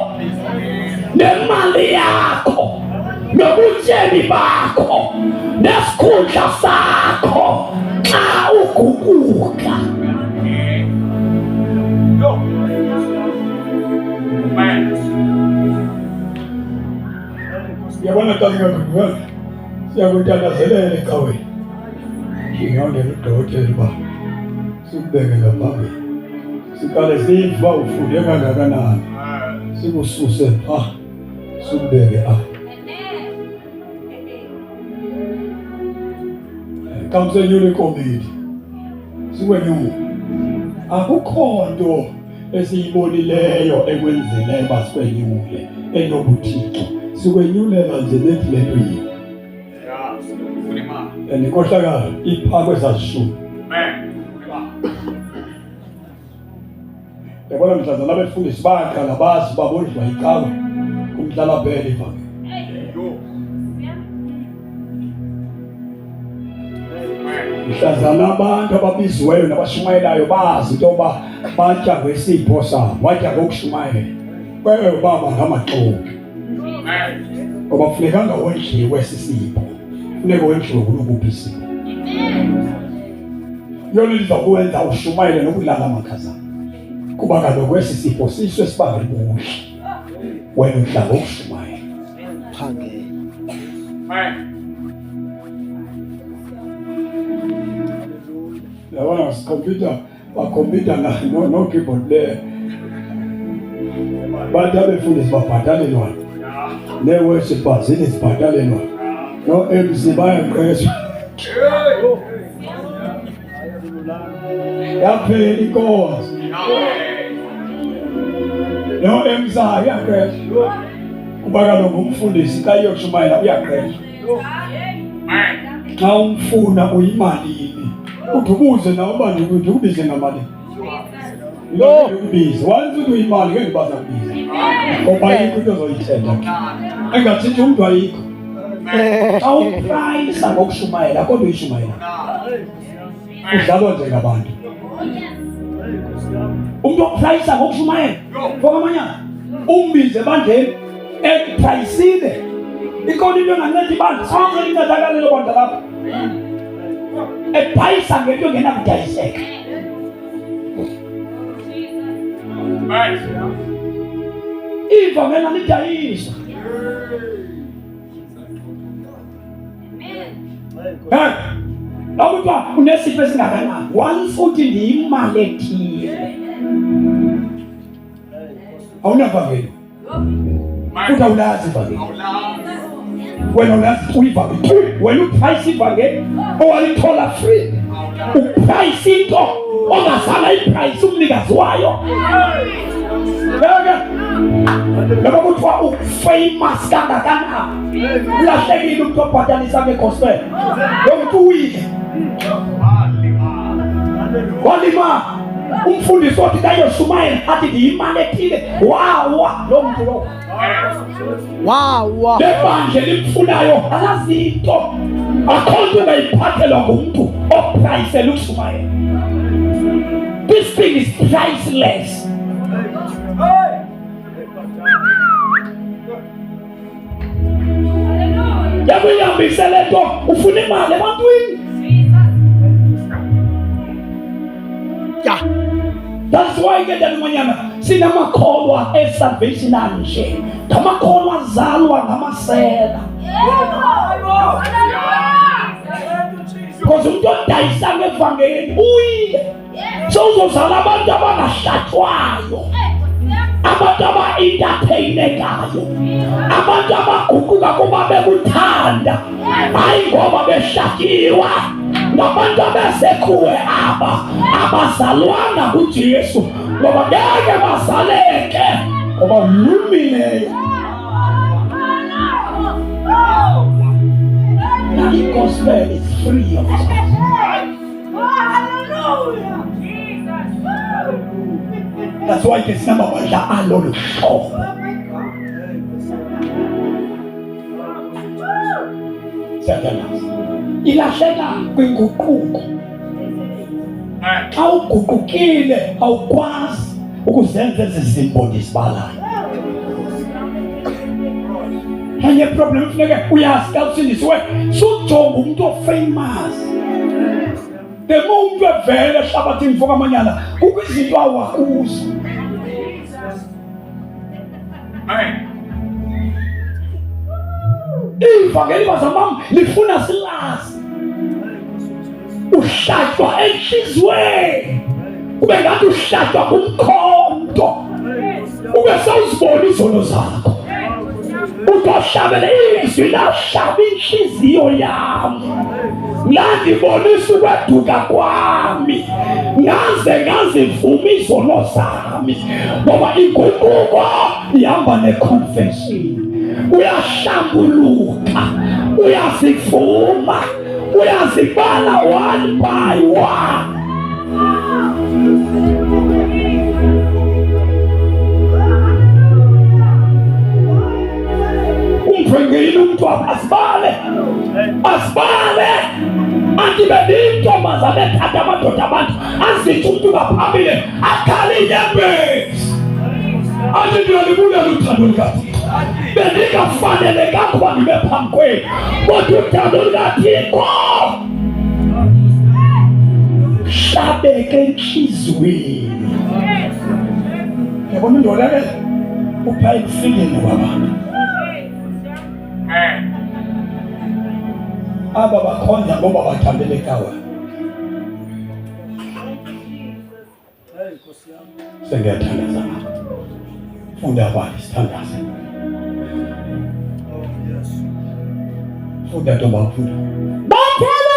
nemali yakho nobutyebi bakho nesikhundla sakho xa uguquka. Siyabona xa singaguquka siyakutandazelela ecaweni. Ngingondela udokotela uba sikubeke ngaphambili, siqale sive uba ufunde kangakanani, sikususe pha sikubeke apha. Kamsenyule ikomiti sikwenyule. Akukho nto esiyibonileyo ekwenzileyo uba sikwenyule enobuthixo, sikwenyulela nje lethi le nto yiyo. Inkohlakalo ipha kwezazishumi. Yabona mhlazana abefundisi baqala bazi babondliwa ikawe kumhlala phela ivangeli. Mhlazana abantu ababiziweyo nabashumayelayo bazi into yoba batya ngesipho sabo, batya ngokushumayela. Wewe baba ngamaxoki. Ngoba kufunekanga wendliwe sisipho. Funeka wendliwe kulokuphi isipho. Yona lizokuwenza ushumayele nokulala amakhazana. Kuba kaloku esi sipho siso esibanga ubuhle. Wena udla ngokushumayela. Phangela. Yabona computer no keyboard there. Bantu abefundisi babhatalelwa. Ne-worshippers zibhatalelwa. No MC bayaqeshwa. Yaphela inkosi. No MC uyaqeshwa. Kuba kaloku umfundisi xa uyoshumayela uyaqeshwa. Xa umfuna uyimalini udubuze nawe ubani ukuthi ubize ngamali. Lo ubize wazi ukuthi uyimali ngeke baza kubiza. Ngoba into ozoyithetha. Engathi umuntu ayikho. Xa uprice ngokushumayela kodwa uyishumayela. Udlalwa nje ngabantu. Umuntu oprice ngokushumayela. Fokamanyana. Umbize bandle epriceile. Ikona into enganceda ibandla sonke lincedakale lo bandla lapha. Ephayisa ngento engenakudayiseka. Iva ngena lidayiswa. Akuba unesipho esingakanani once uthi ndiyimali ethile. Awunavangeli. Futhi awulazi ivangeli. Wena ulazi uyivangeli. Wena uprice ivangeli owalithola free. Uprice into ongazala iprice umnikazi wayo. Laba kuthiwa ufamous kangakanani. Ulahlekile umuntu obhatalisa ngegospel. Lo muntu uwile. Walima. Umfundisi othi kayoshumayela athi ndiyimali ethile. Wawa lo muntu lo. Wawa. Lebandla limfunayo akazinto. Akhonto bayiphathelwa ngumuntu oprice ukushumayela. This thing is priceless. Yakuyambise lento ufuna imali ebantwini. Yeah. That's why ke ndamanyana sinamakholwa esalvation anje. Ngamakholwa azalwa ngamasela. Because umuntu odayisa ngevangeli uyile. So uzozala abantu abangahlatshwayo. Abantu aba-entertainekayo. Abantu abaguquka kuba bekuthanda. Hayi ngoba behlakiwa. Ngabantu abesekhuwe abazalwana kuJesu. Ngoba ngeke bazaleke. Ngoba lumile. The gospel is free of charge. That's why it's number one la alolo show. Ilahleka kwinguquko. Xa uguqukile awukwazi ukuzenza ezizimbo zibalayo. Kanye problem funeke uyazi xa usindisiwe sujonga umuntu ofamous. Demo umuntu evele ehlabathini mfokamanyana kukho izinto awakuzo. Ivangeli bazamam lifuna silazi. Uhlatywa enhliziyweni. Kube ngathi uhlatywa kumkhonto. Ube sawuzibona izono zakho. Utohlabele izwi lahlaba inhliziyo yami. Ngandibonisa ukweduka kwami. Ngaze ngazivuma izono zami. Ngoba inguquko ihamba ne-confession. Uyahlambuluka. Uyazivuma. Uyazibala one by one. Umfengeli umuntu asibale. Anti bedintombazane ethatha amadoda abantu azithi umuntu ngaphambili akhale inyembezi. Athi ndiyalibulela uthando lukaThixo. Bendingafanelekanga ukuba ndibe phambi kwenu, kodwa uthando lukaThixo hlabeke entliziyweni. Yabona indoda ke upha ekufikeni kwabantu. Aba bakhonza ngoba bathambeleka wena. Sengiyathandaza. Funda abanye sithandaze. Funda ntombi funda. Bathela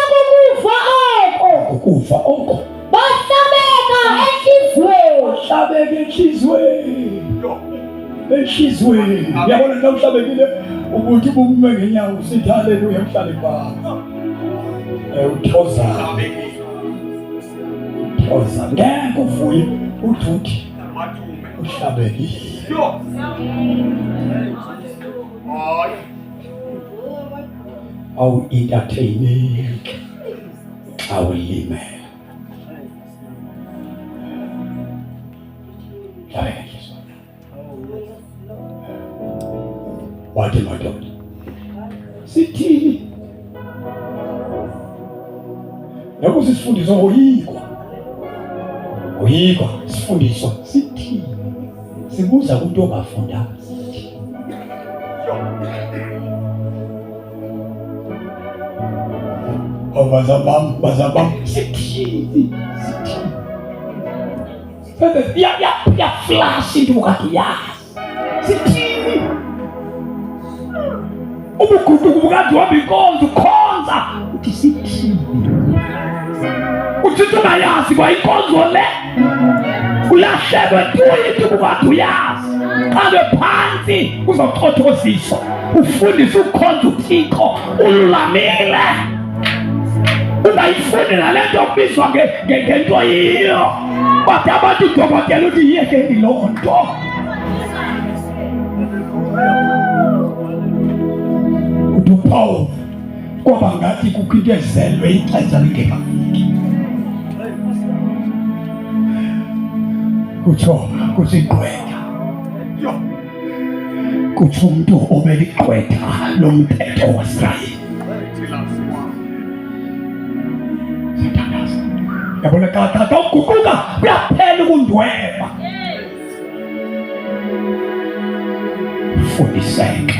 Ukufa oko. bahlabeka enhliziyweni. Hlabeke enhliziyweni. Enhliziyweni. Yabona nxa uhlabekile ukuthi ubume ngenyawo usithi haleluya uhlale phansi. Uthoza. Uthoza. Ngeke uvuye uthi uhlabekile. Awu entertaining. Awulimela. Wathi madoda sithini? Naku sifundiswa uyikwa sifundiswa sithini? Sibuza kumuntu ongafundanga sithini? Bazabam sithini? Ya flash into bukathi yazi. Sithini? Ubugudu bukathi wami inkonzo ukhonza uthi sithini? Uthi uyayazi kwa inkonzo le. Ulahlelwe kuyo into bukathi uyazi. Qabe phansi uzoxothozisa. Ufundise ukhonza uThixo ulamile. Ungayifuni nalento obizwa ngento yiyo. Bathi abantu udokotela uthi yeke loo nto. UPaul kwaba ngathi kukho into ezelwe ixesha lingekafiki. Kutsho igqwetha. Kutsho umuntu obeligqwetha lomthetho waseIsrayeli. Yabona kaka ukuguquka kuyaphela ukundweba. Fundiseke.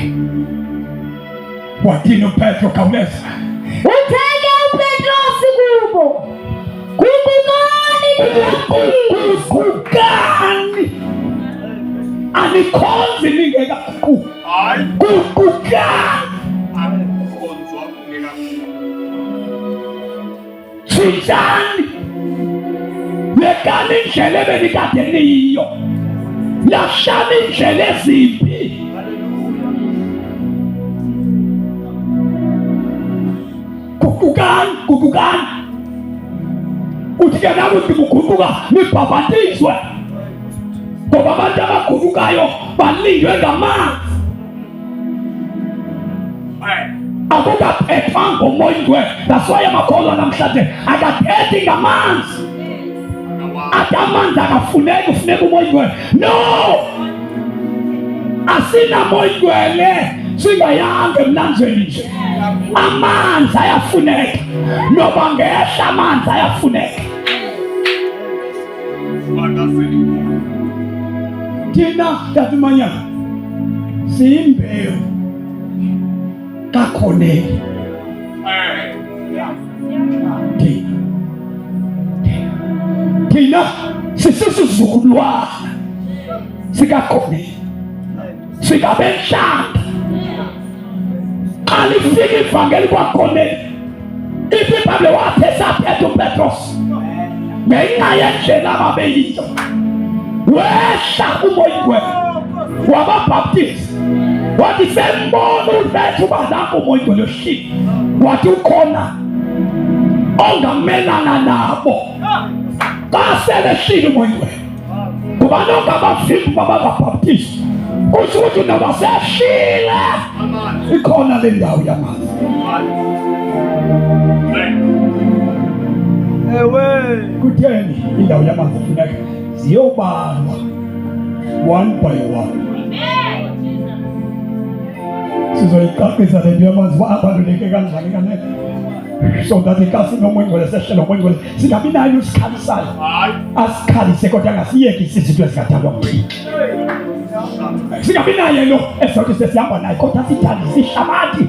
Wathini uPetro khawuleza? Uthenge uPetrosi kubo. Kukani anikhonzi ningeka kukani Suzani yekani indlela ebenikade niyo yashana indlela ezimbi. Kukani uthi ke nawe ukuguquka nibhabhatizwe ngoba abantu abaguqukayo balindwe ngamanzi. Akukaphethwanga umoya ingcwele. That's why amakholwa namhlanje akathethi ngamanzi. Athi amanzi akafuneki, ufuneka umoya ingcwele. No, asinamoya ingcwele singayanga emnanzweni nje. Amanzi ayafuneka, noba ngehla amanzi ayafuneka. Thina tatimanyana siyimbewu kaKhoneli. Thina sisisizukulwana sikaKhoneli, sikabenhlanga. Xa lifika ivangeli kwaKhoneli, iBhayibhile wathi esaphetha uPetros ngenxa yendlela ababeyiyo wehla umoya ingcwele wababhaptiza. Wathi sembona ulethu banako umoya ingcwele ohlile. Wathi ukhona ongamelana nabo xa selehlile umoya ingcwele. Kuba nonke abavimbi babakabhaptiza kusho ukuthi noba sehlile ikhona le ndawo yamanzi. kutheni indawo yamanzi ifuneka ziyobalwa one by one. Sizoyiqaqisa le nto yamanzi abaluleke kanjani kanene, so that ikasi nomoya ingcwele sehlelo umoya ingcwele singabi nayo isikhalisayo, asikhalise kodwa angasiyekisi izinto ezingathandwa nguThixo. Singabi naye lo esothi sesihamba naye kodwa sithandise ihlabathi.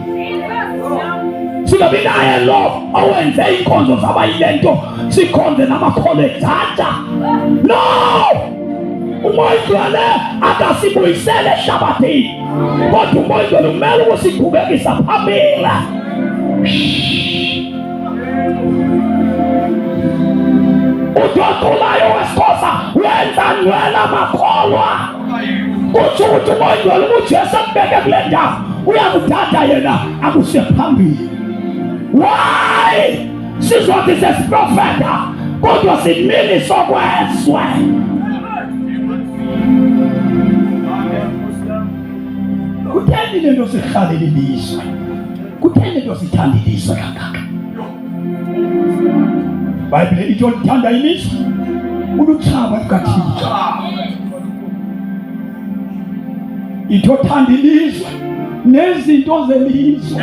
Singabi naye lo owenze inkonzo zaba yile nto sikhonze namakholo ethatha. No, umoya ingcwele akasibuyisele ehlabathini, kodwa umoya ingcwele kumele ukusiqhubekisa phambili. Utholayo weSxhosa wenza ngcwela makholwa. Kutsho ukuthi umoya ingcwele uJesu ambeke kule ndawo uyakuthatha yena akuse phambili. Why? Sizothi sesiprofeta kodwa simili sokweswe. Kutheni le nto sirhalela ilizwe? Kutheni le nto sithanda ilizwe kangaka? Ibhayibhile ithi olithanda ilizwe uluthaba lukaThixo. Ithi othanda ilizwe nezinto zelizwe.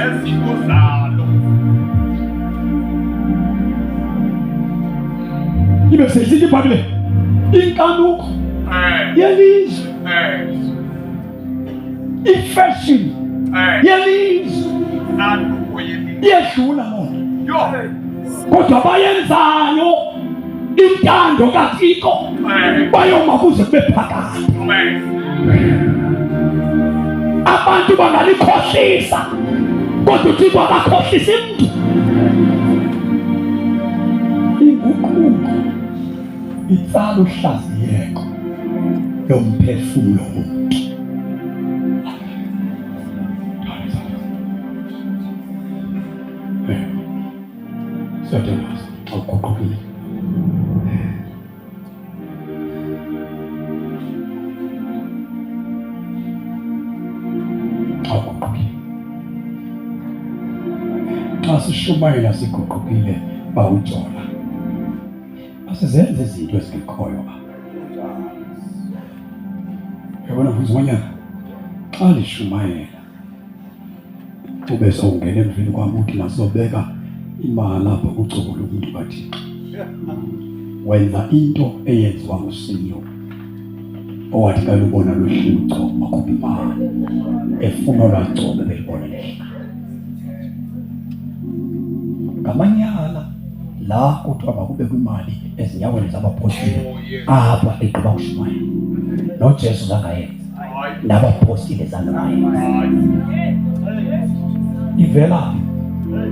Ibe sesithi ibhayibhile inkanuko yelizwe, ifashion yelizwe iyedlula mona, kodwa bayenzayo intando kaThixo bayoma kuze kube phakade. Abantu bangalikhohlisa kodwa uThixo akakhohlisi umuntu. Inguquko itsala uhlaziyeko yomphefumulo womuntu. Sedenas awuguqukile. Xa sishumayela siguqukile bawujola, asizenze izinto ezingekhoyo. Yabona mfundisi wanyana, xa lishumayela ube sowungena emveni kwami uthi nasizobeka imali lapha kucobo lomuntu kaThixo, wenza into eyenziwa nguSilo owathi kalubona lohlelo ucobo akhupha imali efuna olwacobo belibona lehle ngamanyala la kuthiwa makube kwimali ezinyaweni zabapostoli apha eqhuba kushumayela. noJesu zangayenza nabapostoli zangayenza.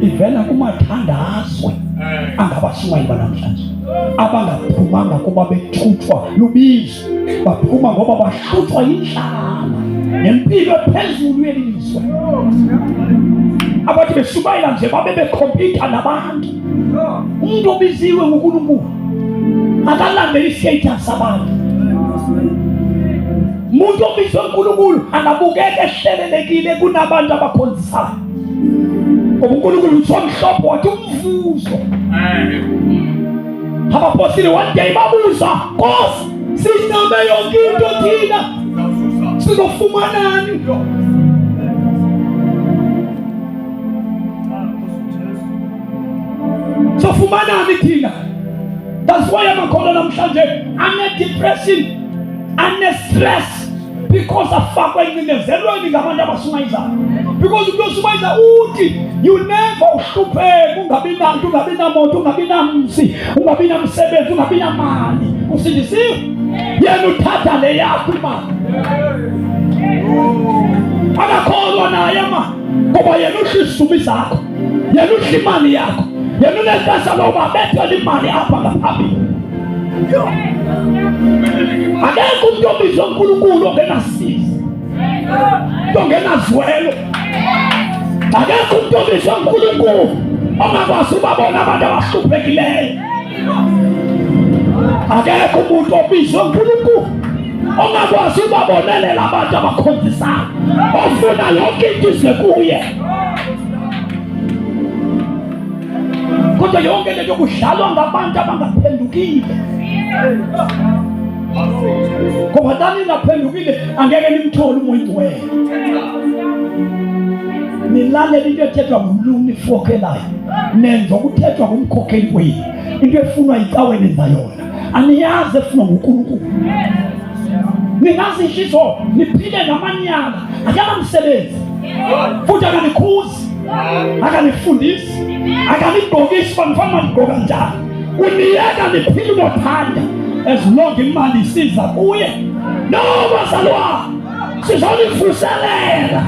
Ivela kumathandazwe angabashumayeli banamhlanje abangaphumanga kuba bethuthwa lubizo, baphuma ngoba bahluthwa yindlala nempilo ephezulu yelizwe. Abathi beshumayela nje babe bekhompyutha nabantu. Umuntu obiziwe nguNkulunkulu akalandeli status abantu. Umuntu obizwe nguNkulunkulu angabukeka ehlelelekile kunabantu abakhonzisayo. uNkulunkulu uthomhlophe wathi umvuzo. Abapostoli one day babuza, Nkosi, siname yonke into thina sizofumanani? Sofumanani thina? That's why amakholwa namhlanje ane-depression, ane-stress, because afakwa encindezelweni ngabantu abasumayizayo. Because umuntu osumayiza uthi you never uhlupheke, ungabi nanto, ungabi namoto, ungabi namsi, ungabi namsebenzi, ungabi namali. Usindisiwe? Yena uthatha le yakho imali. Akakholwa naye ngoba yena udla izizumi zakho, yena udla imali yakho, yena unexesha loba bethele imali apha ngaphambili. Akekho umuntu obizwe uNkulunkulu ongenasizi, ongenazwelo. Akekho umuntu obizwe uNkulunkulu ongakwazi ubabona abantu abahluphekileyo. Akekho umuntu obizwe uNkulunkulu ongakwazi ubabonelela abantu abakhonzisayo, ofuna yonke into ize kuye. kodwa yonke lento kudlalwa ngabantu abangaphendukile. Ngoba tani ningaphendukile angeke nimthole umoya ingcwele. Nilalela into ethethwa ngumlungu nifokelayo, nenza ukuthethwa ngumkhokheli wenu. Into efunwa yicawe nenza yona, aniyazi efunwa nguNkulunkulu. Ningazi ishizo niphile namanyala, akanamsebenzi futhi akanikhuzi, akanifundisi, akanigqokisi fanifana nigqoka njani. Uniyeka niphile unothanda as long imali isiza kuye. No bazalwa, sizonivuselela.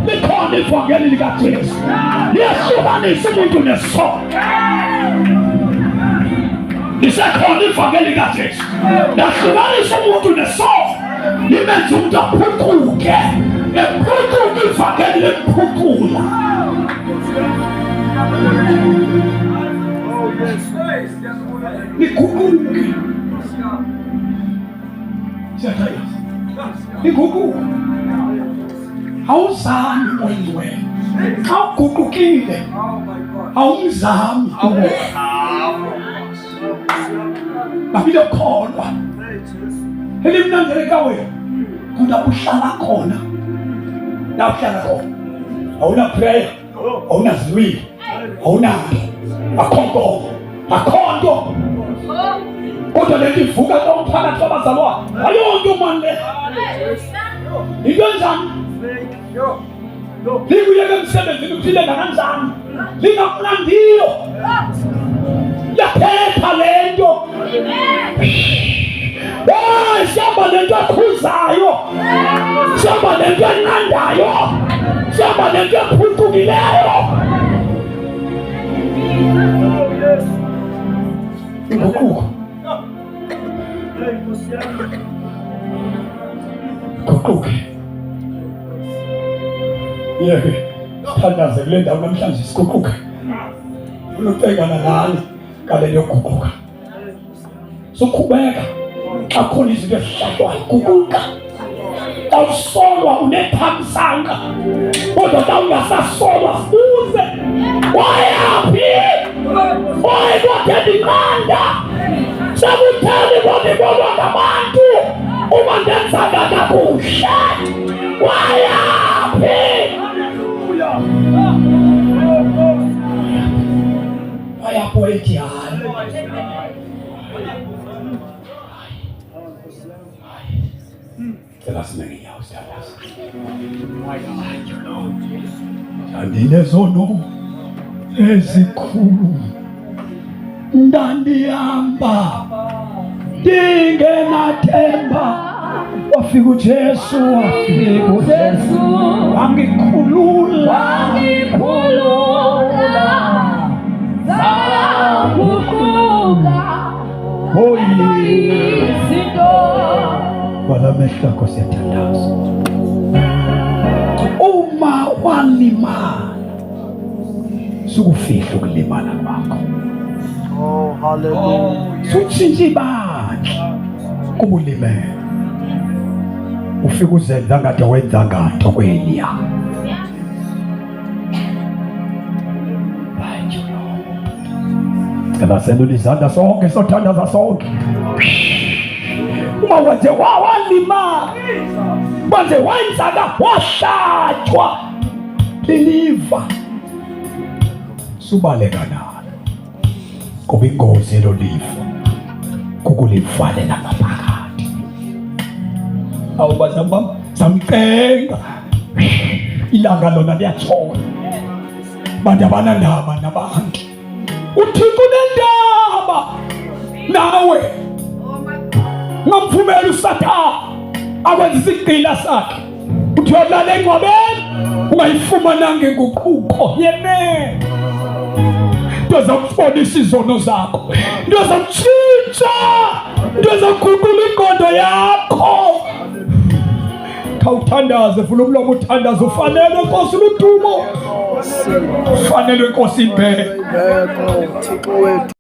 Likhona ivangeli likaJesu, liyahlukanisa umuntu nesono. Lisekhona ivangeli likaJesu, liyahlukanisa umuntu nesono, limenza umuntu aphucuke. Ephucuka ivangeli lephucula. Liguquke. Liguquke. Awuzami moyeni, awuguqukile, awumzami umoya. Babilo kholwa elimnanzeleka wena kuda uhlala khona, la uhlala khona awuna prayer, awuna zwili, awuna akhonto kodwa lelivuka lomphakathi wabazalwane ayonto manje into njani. Likuyeke emsebenzini uphile kanjani, lingamnandiyo yaphetha lento. Sihamba lento ekhuzayo, sihamba lento enandayo, sihamba lento ephucukileyo. Inguquko. Guquke. Yeke, sithandaze kule ndawo namhlanje siguquke. Unoqekana nani ngale yoguquka. Soqhubeka xa khona izinto ezihlatshwayo, guquka. Xa usolwa unethamsanqa, kodwa xa ungasasolwa uze wayaphi? Kodwa ndinqanda sabuthele bonibonwa ngabantu uma ndenzanga kakuhle. Wayaphi? Wayaphi ethi hayi? Cela sinengiyawo siyalazi. Andinezono ezikhulu ndandihamba ndingenathemba, wafika uJesu, wangikhulula, zaguquka izinto. Walamehla Nkosi yathandaza. Uma walimala sukufihla ukulimala kwakho. Oh, hallelujah. Sutshintsha ibandla kubulimele. Ufika uzenza ngathi wenza ngathi kweliya. Cela sendula izandla sonke sothandaza sonke. Uma wenze walimala, wenze wenzaka wahlatshwa liliva, subaleka nalo. Kuba ingozi lolifa kukulivalela ngaphakathi. Awubaza bam samqenga ilanga lona liyatshona, bantu abanandaba nabantu. Uthixo unendaba nawe, ngamvumela uSathane akwenza isigqila sakhe. Uthi uyolala engcwabeni ungayifumananga inguquko yemele. Into ezakubonisa izono zakho, into ezakutshintsha, into ezakuguqula ingqondo yakho. Khawuthandaze, vula umlomo uthandaze. Ufanele Nkosi udumo, ufanele Nkosi imbeko. Thixo wethu